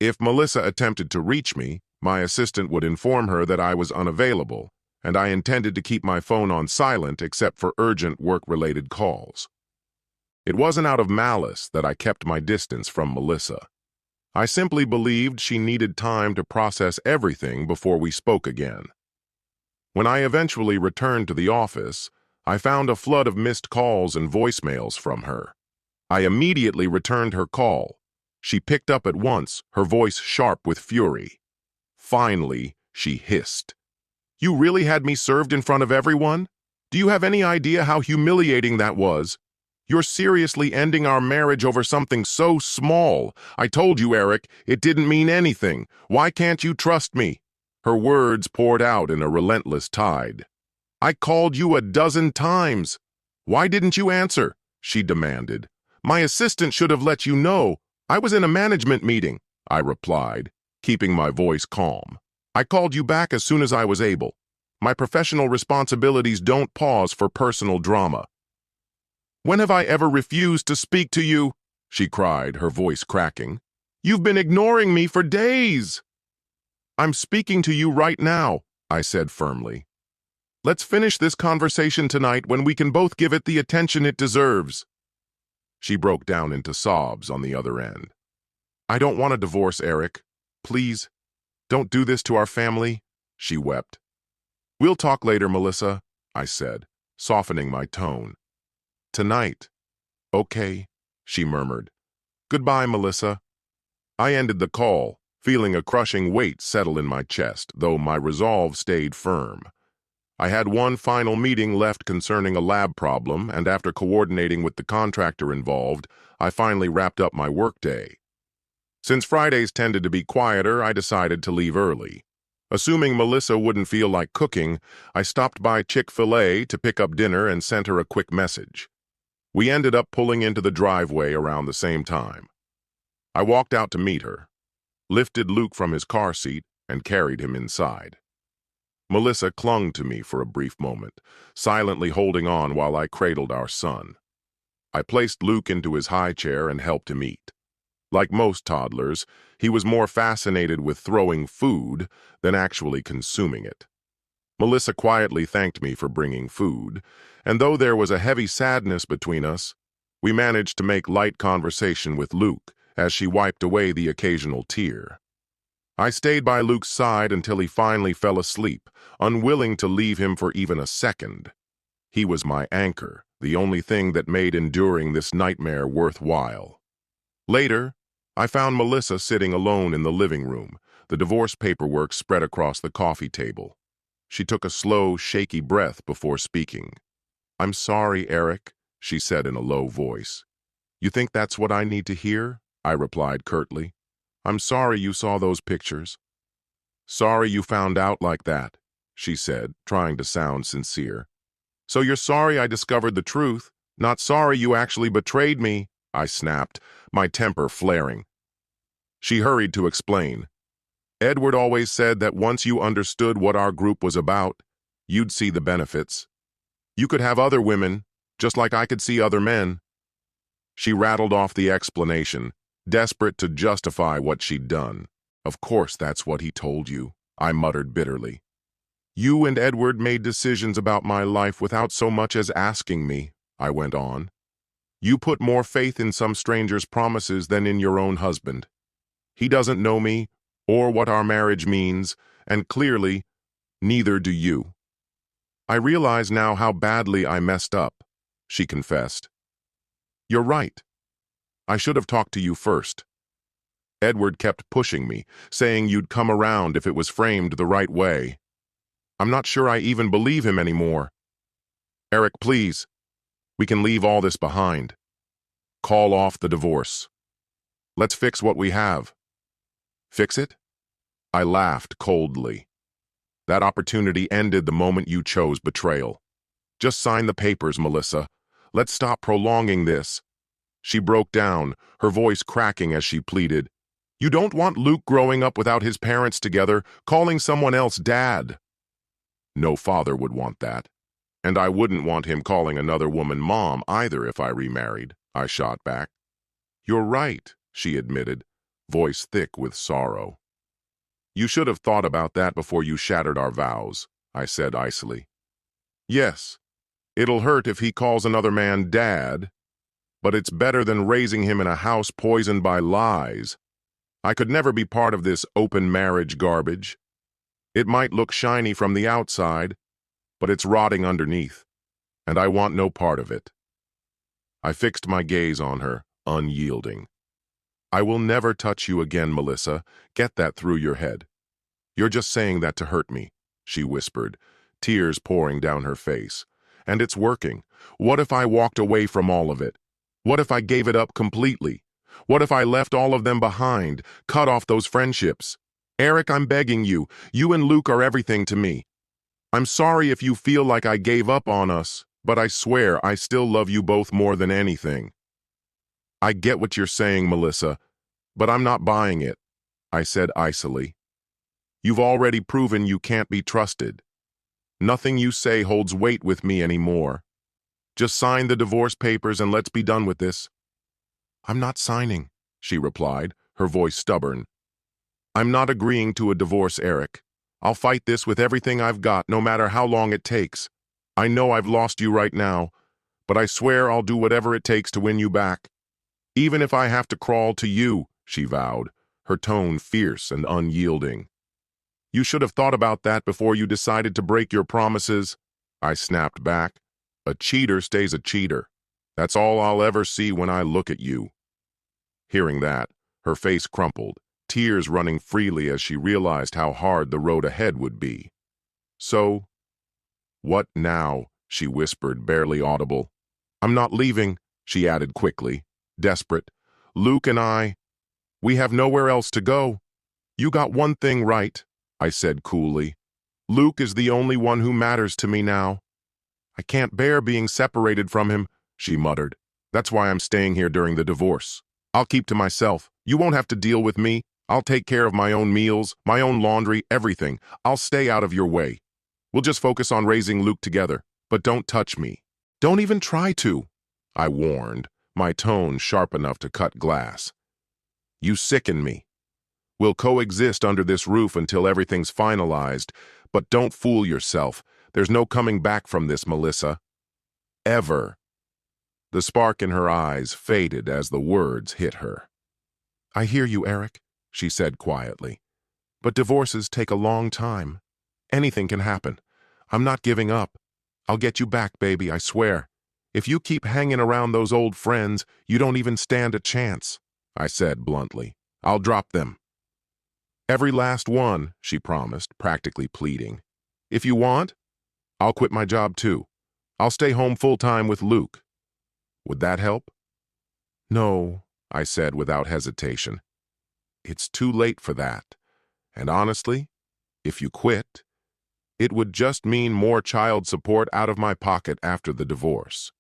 If Melissa attempted to reach me, my assistant would inform her that I was unavailable, and I intended to keep my phone on silent except for urgent work-related calls. It wasn't out of malice that I kept my distance from Melissa. I simply believed she needed time to process everything before we spoke again. When I eventually returned to the office, I found a flood of missed calls and voicemails from her. I immediately returned her call. She picked up at once, her voice sharp with fury. Finally, she hissed. "You really had me served in front of everyone? Do you have any idea how humiliating that was? You're seriously ending our marriage over something so small. I told you, Eric, it didn't mean anything. Why can't you trust me?" Her words poured out in a relentless tide. "I called you a dozen times. Why didn't you answer?" she demanded. "My assistant should have let you know. I was in a management meeting," I replied, keeping my voice calm. "I called you back as soon as I was able. My professional responsibilities don't pause for personal drama." "When have I ever refused to speak to you?" she cried, her voice cracking. "You've been ignoring me for days." "I'm speaking to you right now," I said firmly. "Let's finish this conversation tonight when we can both give it the attention it deserves." She broke down into sobs on the other end. "I don't want a divorce, Eric. Please, don't do this to our family," she wept. "We'll talk later, Melissa," I said, softening my tone. "Tonight." "Okay," she murmured. "Goodbye, Melissa." I ended the call, feeling a crushing weight settle in my chest, though my resolve stayed firm. I had one final meeting left concerning a lab problem, and after coordinating with the contractor involved, I finally wrapped up my workday. Since Fridays tended to be quieter, I decided to leave early. Assuming Melissa wouldn't feel like cooking, I stopped by Chick-fil-A to pick up dinner and sent her a quick message. We ended up pulling into the driveway around the same time. I walked out to meet her, lifted Luke from his car seat, and carried him inside. Melissa clung to me for a brief moment, silently holding on while I cradled our son. I placed Luke into his high chair and helped him eat. Like most toddlers, he was more fascinated with throwing food than actually consuming it. Melissa quietly thanked me for bringing food, and though there was a heavy sadness between us, we managed to make light conversation with Luke as she wiped away the occasional tear. I stayed by Luke's side until he finally fell asleep, unwilling to leave him for even a second. He was my anchor, the only thing that made enduring this nightmare worthwhile. Later, I found Melissa sitting alone in the living room, the divorce paperwork spread across the coffee table. She took a slow, shaky breath before speaking. "I'm sorry, Eric," she said in a low voice. "You think that's what I need to hear?" I replied curtly. "I'm sorry you saw those pictures." "Sorry you found out like that," she said, trying to sound sincere. "So you're sorry I discovered the truth, not sorry you actually betrayed me," I snapped, my temper flaring. She hurried to explain. "Edward always said that once you understood what our group was about, you'd see the benefits. You could have other women, just like I could see other men." She rattled off the explanation, desperate to justify what she'd done. "Of course that's what he told you," I muttered bitterly. "You and Edward made decisions about my life without so much as asking me," I went on. "You put more faith in some stranger's promises than in your own husband. He doesn't know me, or what our marriage means, and clearly, neither do you." "I realize now how badly I messed up," she confessed. "You're right. I should have talked to you first. Edward kept pushing me, saying you'd come around if it was framed the right way. I'm not sure I even believe him anymore. Eric, please. We can leave all this behind. Call off the divorce. Let's fix what we have." "Fix it?" I laughed coldly. That opportunity ended the moment you chose betrayal. Just sign the papers, Melissa. Let's stop prolonging this. She broke down, her voice cracking as she pleaded. You don't want Luke growing up without his parents together, calling someone else dad. No father would want that. And I wouldn't want him calling another woman mom either if I remarried, I shot back. You're right, she admitted, voice thick with sorrow. You should have thought about that before you shattered our vows, I said icily. Yes, it'll hurt if he calls another man dad, but it's better than raising him in a house poisoned by lies. I could never be part of this open marriage garbage. It might look shiny from the outside, but it's rotting underneath, and I want no part of it. I fixed my gaze on her, unyielding. I will never touch you again, Melissa. Get that through your head. You're just saying that to hurt me, she whispered, tears pouring down her face. And it's working. What if I walked away from all of it? What if I gave it up completely? What if I left all of them behind, cut off those friendships? Eric, I'm begging you. You and Luke are everything to me. I'm sorry if you feel like I gave up on us, but I swear I still love you both more than anything. I get what you're saying, Melissa, but I'm not buying it, I said icily. You've already proven you can't be trusted. Nothing you say holds weight with me anymore. Just sign the divorce papers and let's be done with this. I'm not signing, she replied, her voice stubborn. I'm not agreeing to a divorce, Eric. I'll fight this with everything I've got, no matter how long it takes. I know I've lost you right now, but I swear I'll do whatever it takes to win you back. Even if I have to crawl to you, she vowed, her tone fierce and unyielding. You should have thought about that before you decided to break your promises, I snapped back. A cheater stays a cheater. That's all I'll ever see when I look at you. Hearing that, her face crumpled, tears running freely as she realized how hard the road ahead would be. So, what now? She whispered, barely audible. I'm not leaving, she added quickly, desperate. Luke and we have nowhere else to go. You got one thing right, I said coolly. Luke is the only one who matters to me now. I can't bear being separated from him, she muttered. That's why I'm staying here during the divorce. I'll keep to myself. You won't have to deal with me. I'll take care of my own meals, my own laundry, everything. I'll stay out of your way. We'll just focus on raising Luke together, but don't touch me. Don't even try to, I warned, my tone sharp enough to cut glass. You sicken me. We'll coexist under this roof until everything's finalized, but don't fool yourself. There's no coming back from this, Melissa. Ever. The spark in her eyes faded as the words hit her. I hear you, Eric, she said quietly. But divorces take a long time. Anything can happen. I'm not giving up. I'll get you back, baby, I swear. If you keep hanging around those old friends, you don't even stand a chance, I said bluntly. I'll drop them. Every last one, she promised, practically pleading. If you want, I'll quit my job too. I'll stay home full-time with Luke. Would that help? No, I said without hesitation. It's too late for that. And honestly, if you quit, it would just mean more child support out of my pocket after the divorce.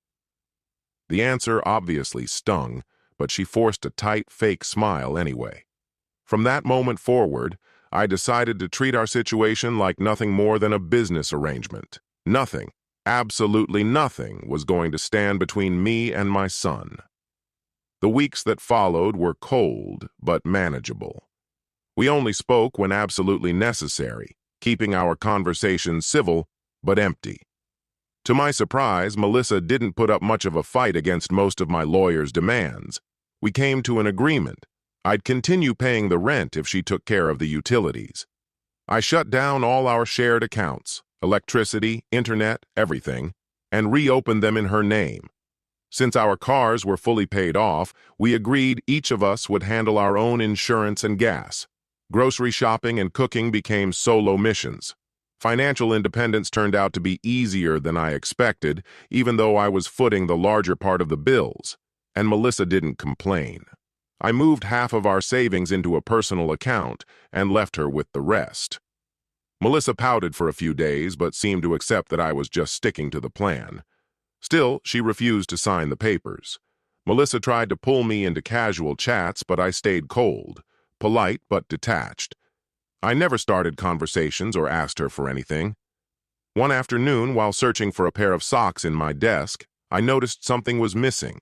The answer obviously stung, but she forced a tight, fake smile anyway. From that moment forward, I decided to treat our situation like nothing more than a business arrangement. Nothing, absolutely nothing, was going to stand between me and my son. The weeks that followed were cold but manageable. We only spoke when absolutely necessary, keeping our conversations civil but empty. To my surprise, Melissa didn't put up much of a fight against most of my lawyer's demands. We came to an agreement. I'd continue paying the rent if she took care of the utilities. I shut down all our shared accounts, electricity, internet, everything, and reopened them in her name. Since our cars were fully paid off, we agreed each of us would handle our own insurance and gas. Grocery shopping and cooking became solo missions. Financial independence turned out to be easier than I expected, even though I was footing the larger part of the bills, and Melissa didn't complain. I moved half of our savings into a personal account and left her with the rest. Melissa pouted for a few days, but seemed to accept that I was just sticking to the plan. Still, she refused to sign the papers. Melissa tried to pull me into casual chats, but I stayed cold, polite but detached. I never started conversations or asked her for anything. One afternoon, while searching for a pair of socks in my desk, I noticed something was missing.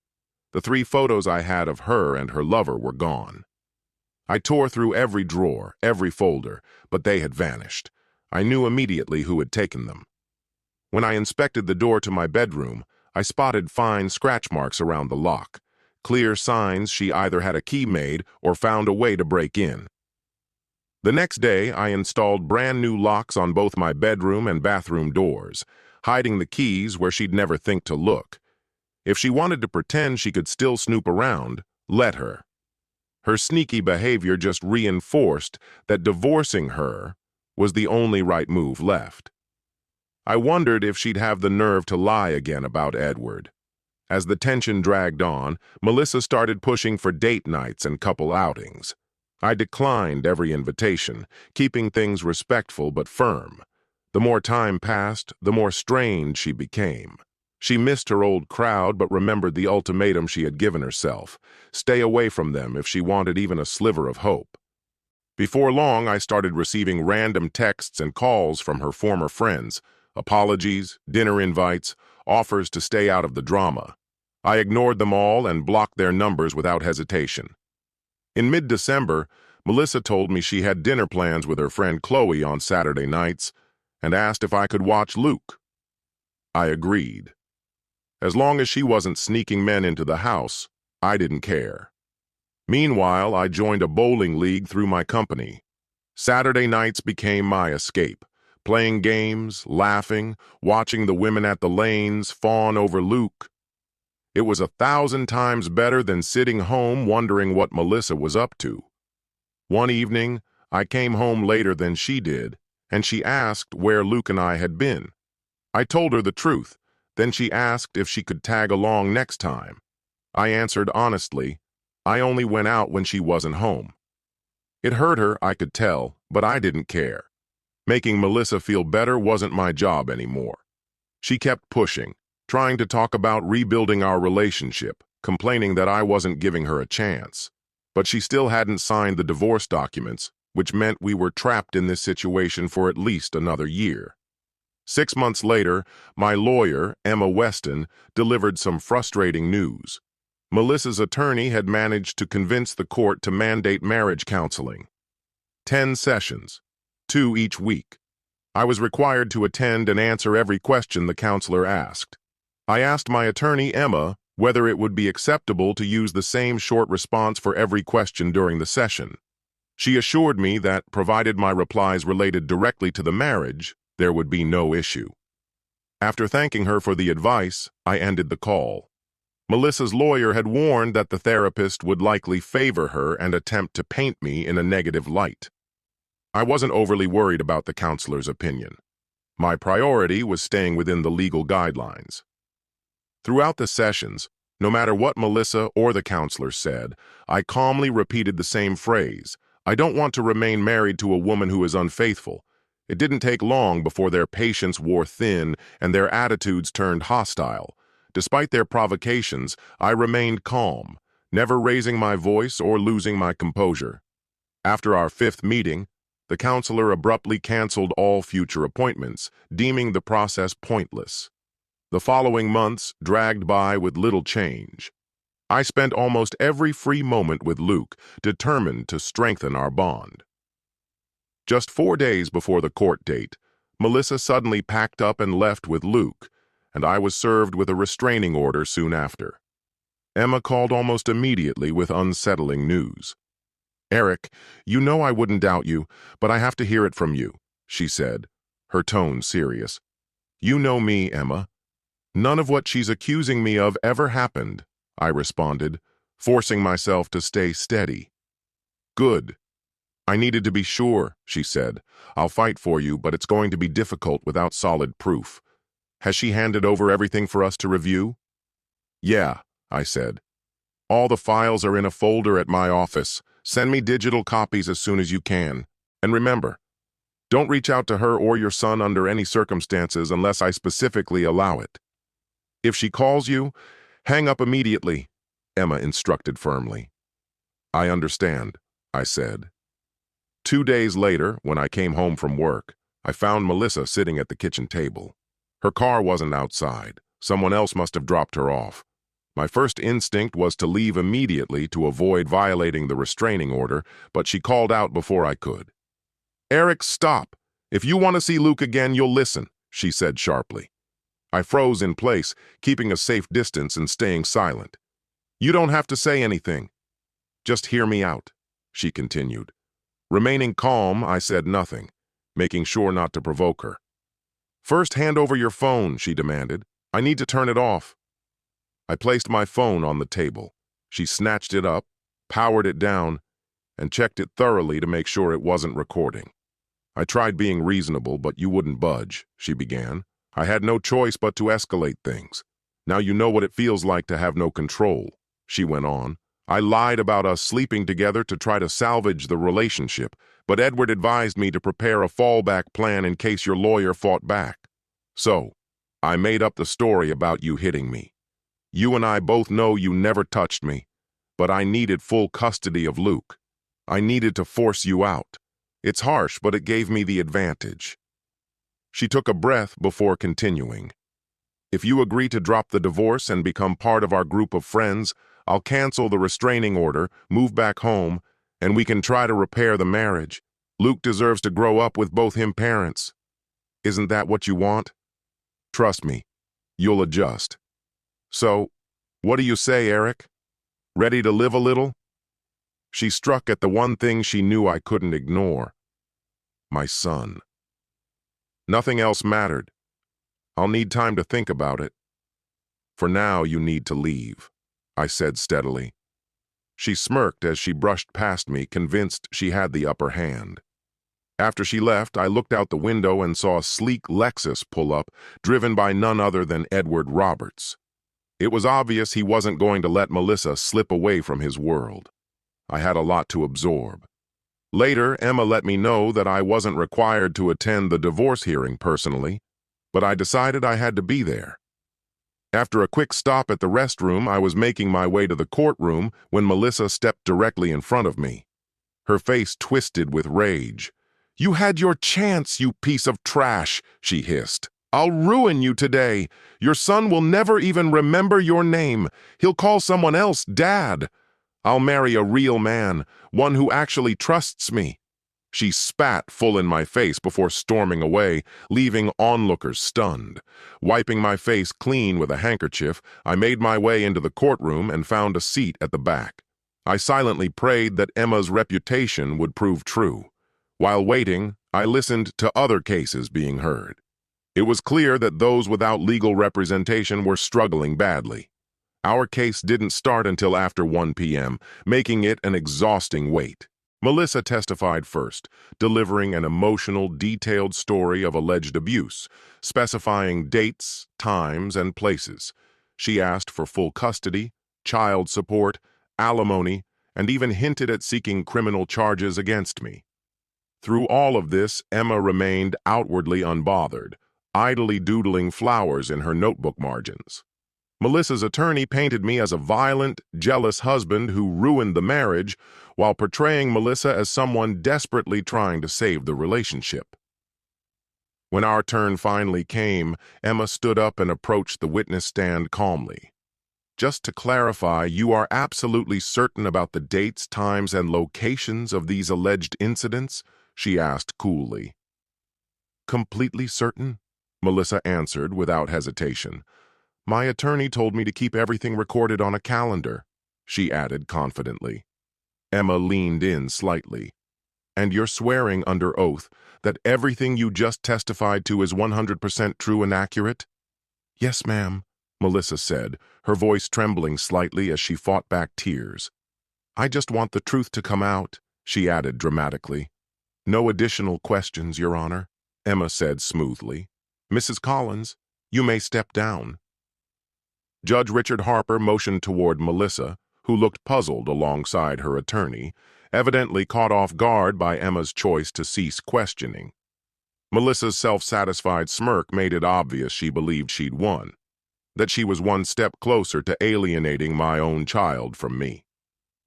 The 3 photos I had of her and her lover were gone. I tore through every drawer, every folder, but they had vanished. I knew immediately who had taken them. When I inspected the door to my bedroom, I spotted fine scratch marks around the lock, clear signs she either had a key made or found a way to break in. The next day, I installed brand new locks on both my bedroom and bathroom doors, hiding the keys where she'd never think to look. If she wanted to pretend she could still snoop around, let her. Her sneaky behavior just reinforced that divorcing her was the only right move left. I wondered if she'd have the nerve to lie again about Edward. As the tension dragged on, Melissa started pushing for date nights and couple outings. I declined every invitation, keeping things respectful but firm. The more time passed, the more strained she became. She missed her old crowd but remembered the ultimatum she had given herself: stay away from them if she wanted even a sliver of hope. Before long, I started receiving random texts and calls from her former friends, apologies, dinner invites, offers to stay out of the drama. I ignored them all and blocked their numbers without hesitation. In mid-December, Melissa told me she had dinner plans with her friend Chloe on Saturday nights and asked if I could watch Luke. I agreed. As long as she wasn't sneaking men into the house, I didn't care. Meanwhile, I joined a bowling league through my company. Saturday nights became my escape, playing games, laughing, watching the women at the lanes fawn over Luke. It was 1,000 times better than sitting home wondering what Melissa was up to. One evening, I came home later than she did, and she asked where Luke and I had been. I told her the truth. Then she asked if she could tag along next time. I answered honestly, I only went out when she wasn't home. It hurt her, I could tell, but I didn't care. Making Melissa feel better wasn't my job anymore. She kept pushing, trying to talk about rebuilding our relationship, complaining that I wasn't giving her a chance. But she still hadn't signed the divorce documents, which meant we were trapped in this situation for at least another year. 6 months later, my lawyer, Emma Weston, delivered some frustrating news. Melissa's attorney had managed to convince the court to mandate marriage counseling. 10 sessions, 2 each week. I was required to attend and answer every question the counselor asked. I asked my attorney, Emma, whether it would be acceptable to use the same short response for every question during the session. She assured me that, provided my replies related directly to the marriage, there would be no issue. After thanking her for the advice, I ended the call. Melissa's lawyer had warned that the therapist would likely favor her and attempt to paint me in a negative light. I wasn't overly worried about the counselor's opinion. My priority was staying within the legal guidelines. Throughout the sessions, no matter what Melissa or the counselor said, I calmly repeated the same phrase: I don't want to remain married to a woman who is unfaithful. It didn't take long before their patience wore thin and their attitudes turned hostile. Despite their provocations, I remained calm, never raising my voice or losing my composure. After our 5th meeting, the counselor abruptly canceled all future appointments, deeming the process pointless. The following months dragged by with little change. I spent almost every free moment with Luke, determined to strengthen our bond. Just 4 days before the court date, Melissa suddenly packed up and left with Luke, and I was served with a restraining order soon after. Emma called almost immediately with unsettling news. "Eric, you know I wouldn't doubt you, but I have to hear it from you," she said, her tone serious. "You know me, Emma. None of what she's accusing me of ever happened," I responded, forcing myself to stay steady. "Good. I needed to be sure," she said. "I'll fight for you, but it's going to be difficult without solid proof. Has she handed over everything for us to review?" "Yeah," I said. "All the files are in a folder at my office. Send me digital copies as soon as you can. And remember, Don't reach out to her or your son under any circumstances unless I specifically allow it. If she calls you, hang up immediately, Emma instructed firmly. I understand, I said. 2 days later, when I came home from work, I found Melissa sitting at the kitchen table. Her car wasn't outside. Someone else must have dropped her off. My first instinct was to leave immediately to avoid violating the restraining order, but she called out before I could. Eric, stop. If you want to see Luke again, you'll listen, she said sharply. I froze in place, keeping a safe distance and staying silent. You don't have to say anything. Just hear me out, she continued. Remaining calm, I said nothing, making sure not to provoke her. First, hand over your phone, she demanded. I need to turn it off. I placed my phone on the table. She snatched it up, powered it down, and checked it thoroughly to make sure it wasn't recording. I tried being reasonable, but you wouldn't budge, she began. I had no choice but to escalate things. Now you know what it feels like to have no control, she went on. I lied about us sleeping together to try to salvage the relationship, but Edward advised me to prepare a fallback plan in case your lawyer fought back. So, I made up the story about you hitting me. You and I both know you never touched me, but I needed full custody of Luke. I needed to force you out. It's harsh, but it gave me the advantage. She took a breath before continuing. If you agree to drop the divorce and become part of our group of friends, I'll cancel the restraining order, move back home, and we can try to repair the marriage. Luke deserves to grow up with both him parents. Isn't that what you want? Trust me, you'll adjust. So, what do you say, Eric? Ready to live a little? She struck at the one thing she knew I couldn't ignore. My son. Nothing else mattered. I'll need time to think about it. For now, you need to leave, I said steadily. She smirked as she brushed past me, convinced she had the upper hand. After she left, I looked out the window and saw a sleek Lexus pull up, driven by none other than Edward Roberts. It was obvious he wasn't going to let Melissa slip away from his world. I had a lot to absorb. Later, Emma let me know that I wasn't required to attend the divorce hearing personally, but I decided I had to be there. After a quick stop at the restroom, I was making my way to the courtroom when Melissa stepped directly in front of me. Her face twisted with rage. You had your chance, you piece of trash, she hissed. I'll ruin you today. Your son will never even remember your name. He'll call someone else Dad. I'll marry a real man, one who actually trusts me. She spat full in my face before storming away, leaving onlookers stunned. Wiping my face clean with a handkerchief, I made my way into the courtroom and found a seat at the back. I silently prayed that Emma's reputation would prove true. While waiting, I listened to other cases being heard. It was clear that those without legal representation were struggling badly. Our case didn't start until after 1 p.m., making it an exhausting wait. Melissa testified first, delivering an emotional, detailed story of alleged abuse, specifying dates, times, and places. She asked for full custody, child support, alimony, and even hinted at seeking criminal charges against me. Through all of this, Emma remained outwardly unbothered, idly doodling flowers in her notebook margins. Melissa's attorney painted me as a violent, jealous husband who ruined the marriage while portraying Melissa as someone desperately trying to save the relationship. When our turn finally came, Emma stood up and approached the witness stand calmly. Just to clarify, you are absolutely certain about the dates, times, and locations of these alleged incidents? She asked coolly. Completely certain, Melissa answered without hesitation. My attorney told me to keep everything recorded on a calendar, she added confidently. Emma leaned in slightly. And you're swearing under oath that everything you just testified to is 100% true and accurate? Yes, ma'am, Melissa said, her voice trembling slightly as she fought back tears. I just want the truth to come out, she added dramatically. No additional questions, Your Honor, Emma said smoothly. Mrs. Collins, you may step down. Judge Richard Harper motioned toward Melissa, who looked puzzled alongside her attorney, evidently caught off guard by Emma's choice to cease questioning. Melissa's self-satisfied smirk made it obvious she believed she'd won, that she was one step closer to alienating my own child from me.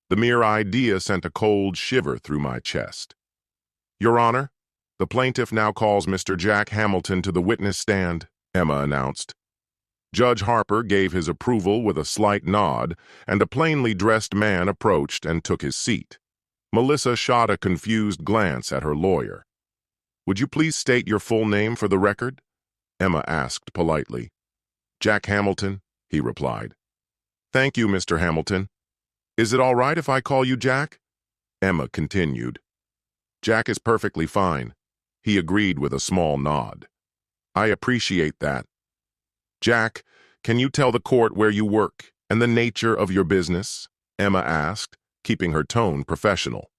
The mere idea sent a cold shiver through my chest. Your Honor, the plaintiff now calls Mr. Jack Hamilton to the witness stand, Emma announced. Judge Harper gave his approval with a slight nod, and a plainly dressed man approached and took his seat. Melissa shot a confused glance at her lawyer. Would you please state your full name for the record? Emma asked politely. Jack Hamilton, he replied. Thank you, Mr. Hamilton. Is it all right if I call you Jack? Emma continued. Jack is perfectly fine, he agreed with a small nod. I appreciate that. Jack, can you tell the court where you work and the nature of your business? Emma asked, keeping her tone professional.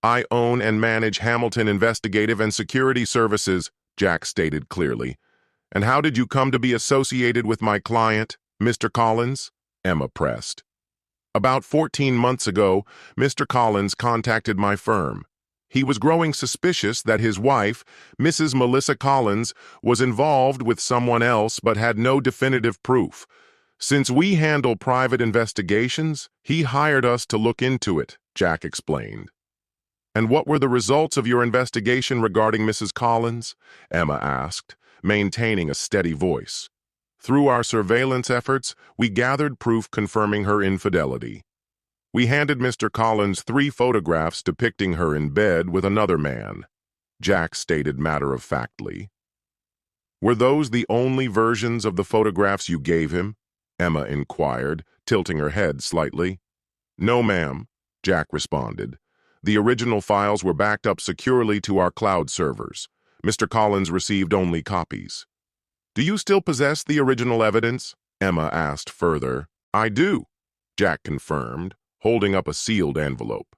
I own and manage Hamilton Investigative and Security Services, Jack stated clearly. And how did you come to be associated with my client, Mr. Collins? Emma pressed. About 14 months ago, Mr. Collins contacted my firm. He was growing suspicious that his wife, Mrs. Melissa Collins, was involved with someone else but had no definitive proof. Since we handle private investigations, he hired us to look into it, Jack explained. And what were the results of your investigation regarding Mrs. Collins? Emma asked, maintaining a steady voice. Through our surveillance efforts, we gathered proof confirming her infidelity. We handed Mr. Collins 3 photographs depicting her in bed with another man, Jack stated matter-of-factly. Were those the only versions of the photographs you gave him? Emma inquired, tilting her head slightly. No, ma'am, Jack responded. The original files were backed up securely to our cloud servers. Mr. Collins received only copies. Do you still possess the original evidence? Emma asked further. I do, Jack confirmed, holding up a sealed envelope.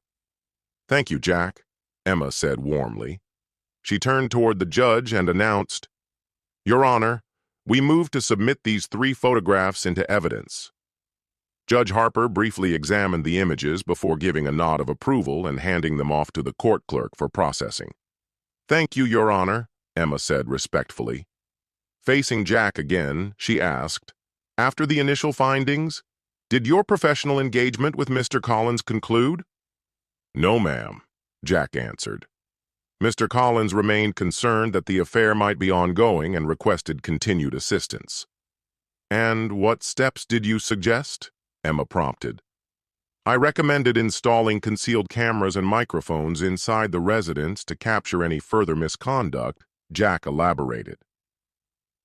Thank you, Jack, Emma said warmly. She turned toward the judge and announced, Your Honor, we move to submit these 3 photographs into evidence. Judge Harper briefly examined the images before giving a nod of approval and handing them off to the court clerk for processing. Thank you, Your Honor, Emma said respectfully. Facing Jack again, she asked, After the initial findings, did your professional engagement with Mr. Collins conclude? No, ma'am, Jack answered. Mr. Collins remained concerned that the affair might be ongoing and requested continued assistance. And what steps did you suggest? Emma prompted. I recommended installing concealed cameras and microphones inside the residence to capture any further misconduct, Jack elaborated.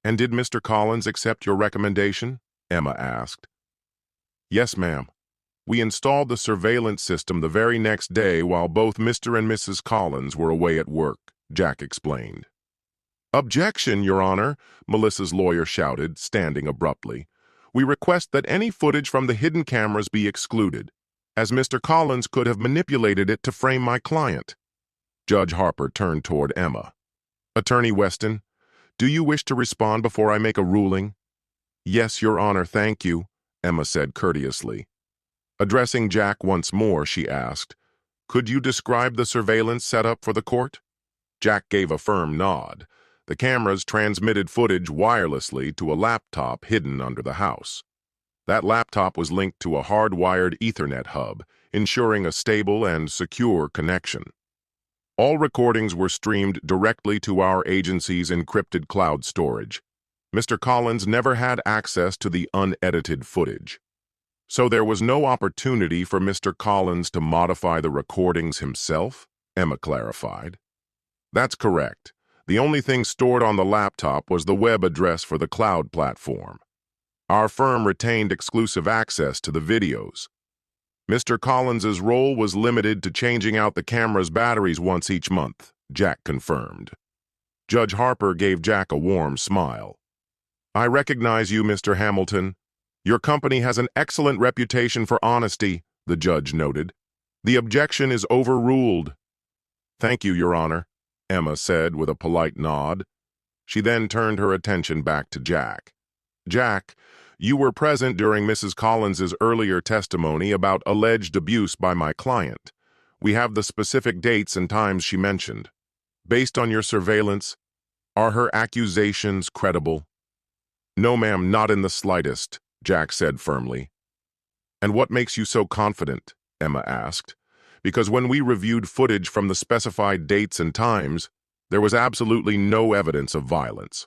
And did Mr. Collins accept your recommendation? Emma asked. Yes, ma'am. We installed the surveillance system the very next day while both Mr. and Mrs. Collins were away at work, Jack explained. Objection, Your Honor, Melissa's lawyer shouted, standing abruptly. We request that any footage from the hidden cameras be excluded, as Mr. Collins could have manipulated it to frame my client. Judge Harper turned toward Emma. Attorney Weston, do you wish to respond before I make a ruling? Yes, Your Honor, thank you, Emma said courteously. Addressing Jack once more, she asked, Could you describe the surveillance setup for the court? Jack gave a firm nod. The cameras transmitted footage wirelessly to a laptop hidden under the house. That laptop was linked to a hardwired Ethernet hub, ensuring a stable and secure connection. All recordings were streamed directly to our agency's encrypted cloud storage. Mr. Collins never had access to the unedited footage. So there was no opportunity for Mr. Collins to modify the recordings himself, Emma clarified. That's correct. The only thing stored on the laptop was the web address for the cloud platform. Our firm retained exclusive access to the videos. Mr. Collins's role was limited to changing out the camera's batteries once each month, Jack confirmed. Judge Harper gave Jack a warm smile. I recognize you, Mr. Hamilton. Your company has an excellent reputation for honesty, the judge noted. The objection is overruled. Thank you, Your Honor, Emma said with a polite nod. She then turned her attention back to Jack. Jack, you were present during Mrs. Collins's earlier testimony about alleged abuse by my client. We have the specific dates and times she mentioned. Based on your surveillance, Are her accusations credible? No, ma'am, not in the slightest, Jack said firmly. And what makes you so confident? Emma asked. Because when we reviewed footage from the specified dates and times, there was absolutely no evidence of violence.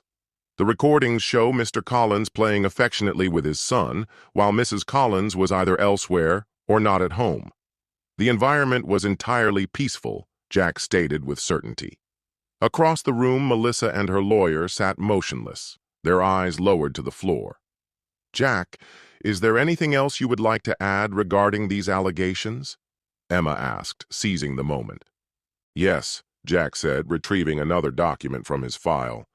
The recordings show Mr. Collins playing affectionately with his son, while Mrs. Collins was either elsewhere or not at home. The environment was entirely peaceful, Jack stated with certainty. Across the room, Melissa and her lawyer sat motionless, their eyes lowered to the floor. Jack, is there anything else you would like to add regarding these allegations? Emma asked, seizing the moment. Yes, Jack said, retrieving another document from his file.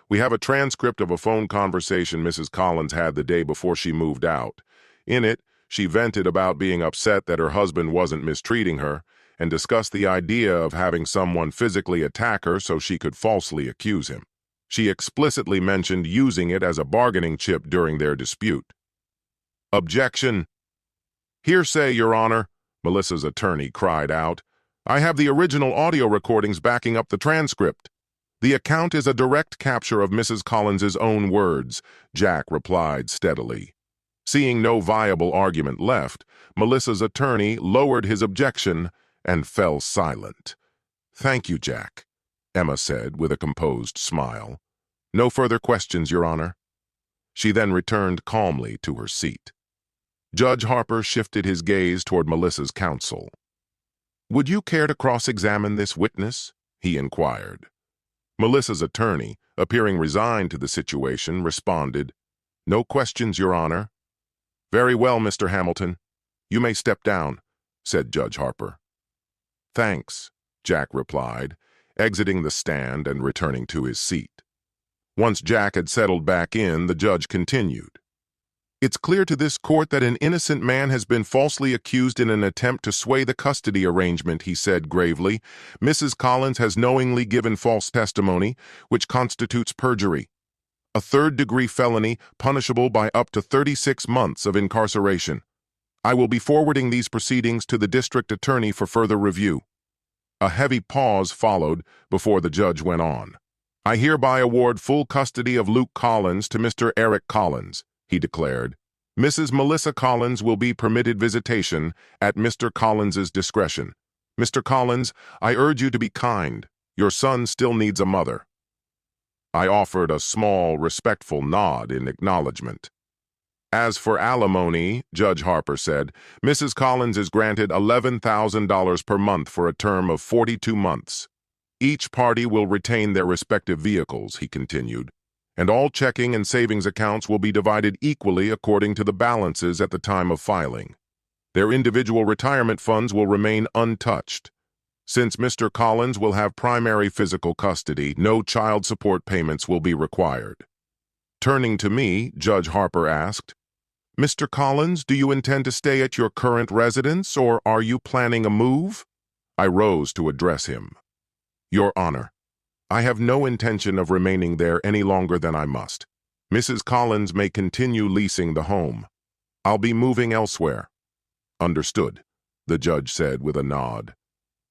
We have a transcript of a phone conversation Mrs. Collins had the day before she moved out. In it, she vented about being upset that her husband wasn't mistreating her and discussed the idea of having someone physically attack her so she could falsely accuse him. She explicitly mentioned using it as a bargaining chip during their dispute. Objection. Hearsay, Your Honor, Melissa's attorney cried out. I have the original audio recordings backing up the transcript. The account is a direct capture of Mrs. Collins's own words, Jack replied steadily. Seeing no viable argument left, Melissa's attorney lowered his objection and fell silent. Thank you, Jack, Emma said with a composed smile. No further questions, Your Honor. She then returned calmly to her seat. Judge Harper shifted his gaze toward Melissa's counsel. Would you care to cross-examine this witness? He inquired. Melissa's attorney, appearing resigned to the situation, responded, No questions, Your Honor. Very well, Mr. Hamilton. You may step down, said Judge Harper. Thanks, Jack replied, exiting the stand and returning to his seat. Once Jack had settled back in, the judge continued. It's clear to this court that an innocent man has been falsely accused in an attempt to sway the custody arrangement, he said gravely. Mrs. Collins has knowingly given false testimony, which constitutes perjury, a third-degree felony punishable by up to 36 months of incarceration. I will be forwarding these proceedings to the district attorney for further review. A heavy pause followed before the judge went on. I hereby award full custody of Luke Collins to Mr. Eric Collins, he declared. Mrs. Melissa Collins will be permitted visitation at Mr. Collins's discretion. Mr. Collins, I urge you to be kind. Your son still needs a mother. I offered a small, respectful nod in acknowledgement. As for alimony, Judge Harper said, Mrs. Collins is granted $11,000 per month for a term of 42 months. Each party will retain their respective vehicles, he continued, and all checking and savings accounts will be divided equally according to the balances at the time of filing. Their individual retirement funds will remain untouched. Since Mr. Collins will have primary physical custody, no child support payments will be required. Turning to me, Judge Harper asked, Mr. Collins, do you intend to stay at your current residence, or are you planning a move? I rose to address him. Your Honor, I have no intention of remaining there any longer than I must. Mrs. Collins may continue leasing the home. I'll be moving elsewhere. Understood, the judge said with a nod.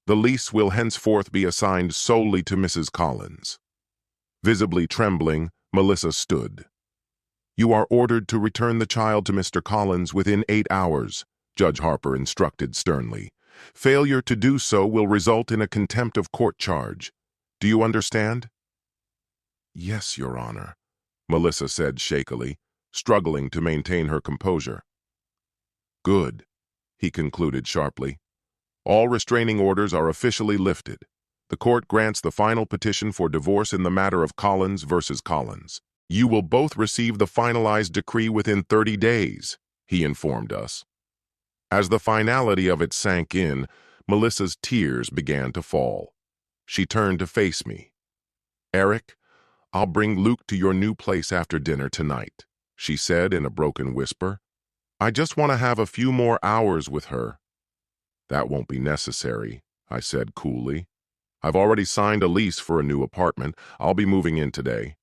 The lease will henceforth be assigned solely to Mrs. Collins. Visibly trembling, Melissa stood. You are ordered to return the child to Mr. Collins within 8 hours, Judge Harper instructed sternly. Failure to do so will result in a contempt of court charge. Do you understand? Yes, Your Honor, Melissa said shakily, struggling to maintain her composure. Good, he concluded sharply. All restraining orders are officially lifted. The court grants the final petition for divorce in the matter of Collins versus Collins. You will both receive the finalized decree within 30 days, he informed us. As the finality of it sank in, Melissa's tears began to fall. She turned to face me. Eric, I'll bring Luke to your new place after dinner tonight, she said in a broken whisper. I just want to have a few more hours with her. That won't be necessary, I said coolly. I've already signed a lease for a new apartment. I'll be moving in today.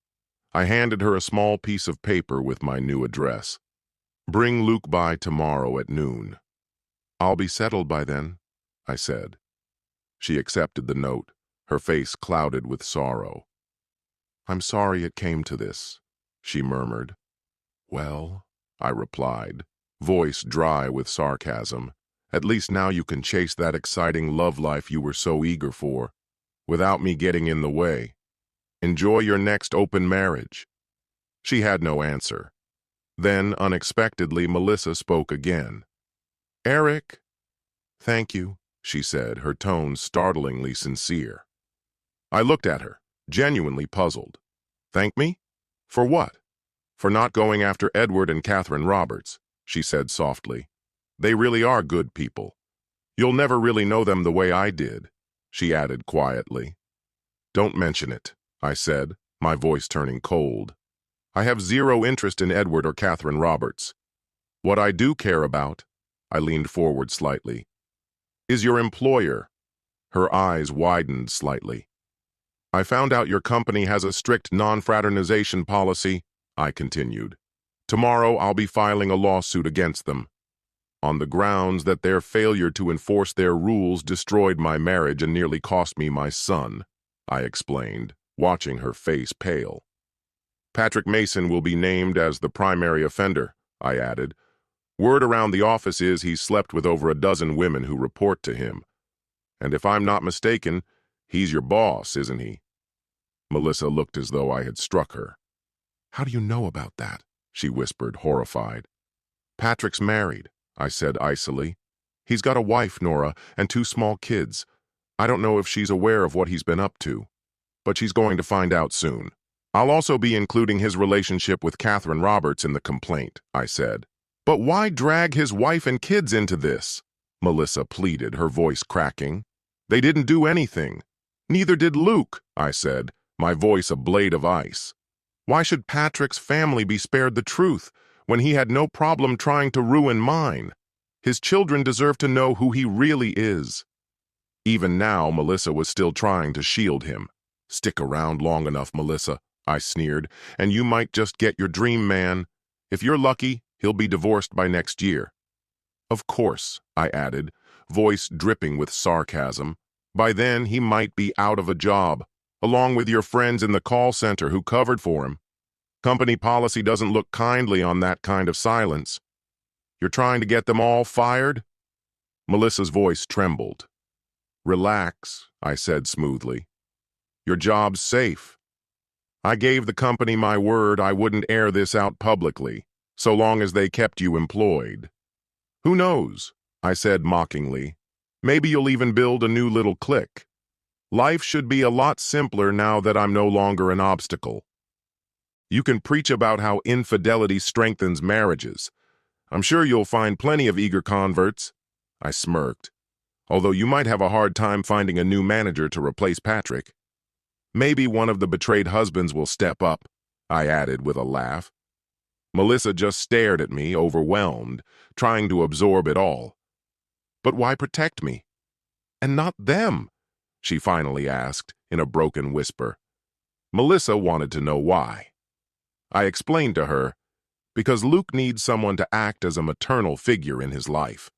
I handed her a small piece of paper with my new address. Bring Luke by tomorrow at noon. I'll be settled by then, I said. She accepted the note, her face clouded with sorrow. I'm sorry it came to this, she murmured. Well, I replied, voice dry with sarcasm, at least now you can chase that exciting love life you were so eager for, without me getting in the way. Enjoy your next open marriage. She had no answer. Then, unexpectedly, Melissa spoke again. Eric. Thank you, she said, her tone startlingly sincere. I looked at her, genuinely puzzled. Thank me? For what? For not going after Edward and Catherine Roberts, she said softly. They really are good people. You'll never really know them the way I did, she added quietly. Don't mention it, I said, my voice turning cold. I have zero interest in Edward or Catherine Roberts. What I do care about, I leaned forward slightly, is your employer. Her eyes widened slightly. I found out your company has a strict non-fraternization policy, I continued. Tomorrow I'll be filing a lawsuit against them, on the grounds that their failure to enforce their rules destroyed my marriage and nearly cost me my son, I explained, watching her face pale. Patrick Mason will be named as the primary offender, I added. Word around the office is he's slept with over a dozen women who report to him. And if I'm not mistaken, he's your boss, isn't he? Melissa looked as though I had struck her. How do you know about that? She whispered, horrified. Patrick's married, I said icily. He's got a wife, Nora, and 2 small kids. I don't know if she's aware of what he's been up to, but she's going to find out soon. I'll also be including his relationship with Catherine Roberts in the complaint, I said. But why drag his wife and kids into this? Melissa pleaded, her voice cracking. They didn't do anything. Neither did Luke, I said, my voice a blade of ice. Why should Patrick's family be spared the truth when he had no problem trying to ruin mine? His children deserve to know who he really is. Even now, Melissa was still trying to shield him. Stick around long enough, Melissa, I sneered, and you might just get your dream man. If you're lucky, he'll be divorced by next year. Of course, I added, voice dripping with sarcasm. By then, he might be out of a job, along with your friends in the call center who covered for him. Company policy doesn't look kindly on that kind of silence. You're trying to get them all fired? Melissa's voice trembled. Relax, I said smoothly. Your job's safe. I gave the company my word I wouldn't air this out publicly, so long as they kept you employed. Who knows, I said mockingly. Maybe you'll even build a new little clique. Life should be a lot simpler now that I'm no longer an obstacle. You can preach about how infidelity strengthens marriages. I'm sure you'll find plenty of eager converts. I smirked. Although you might have a hard time finding a new manager to replace Patrick. Maybe one of the betrayed husbands will step up, I added with a laugh. Melissa just stared at me, overwhelmed, trying to absorb it all. But why protect me? And not them? She finally asked, in a broken whisper. Melissa wanted to know why. I explained to her, because Luke needs someone to act as a maternal figure in his life.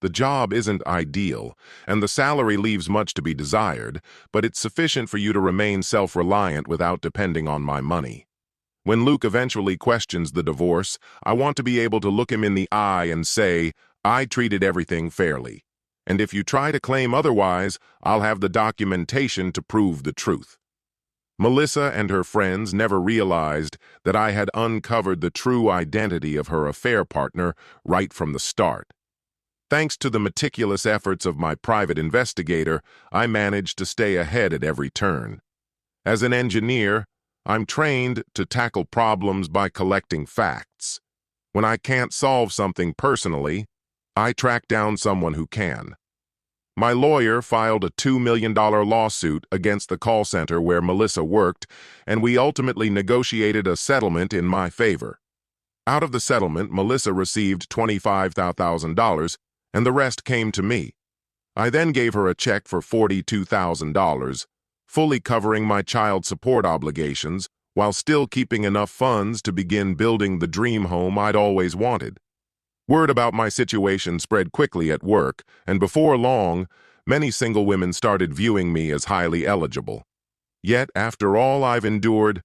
The job isn't ideal, and the salary leaves much to be desired, but it's sufficient for you to remain self-reliant without depending on my money. When Luke eventually questions the divorce, I want to be able to look him in the eye and say, I treated everything fairly. And if you try to claim otherwise, I'll have the documentation to prove the truth. Melissa and her friends never realized that I had uncovered the true identity of her affair partner right from the start. Thanks to the meticulous efforts of my private investigator, I managed to stay ahead at every turn. As an engineer, I'm trained to tackle problems by collecting facts. When I can't solve something personally, I track down someone who can. My lawyer filed a $2 million lawsuit against the call center where Melissa worked, and we ultimately negotiated a settlement in my favor. Out of the settlement, Melissa received $25,000, and the rest came to me. I then gave her a check for $42,000, fully covering my child support obligations, while still keeping enough funds to begin building the dream home I'd always wanted. Word about my situation spread quickly at work, and before long, many single women started viewing me as highly eligible. Yet, after all I've endured,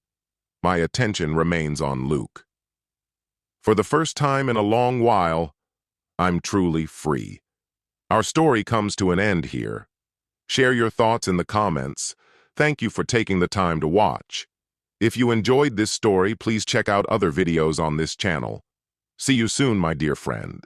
my attention remains on Luke. For the first time in a long while, I'm truly free. Our story comes to an end here. Share your thoughts in the comments. Thank you for taking the time to watch. If you enjoyed this story, please check out other videos on this channel. See you soon, my dear friend.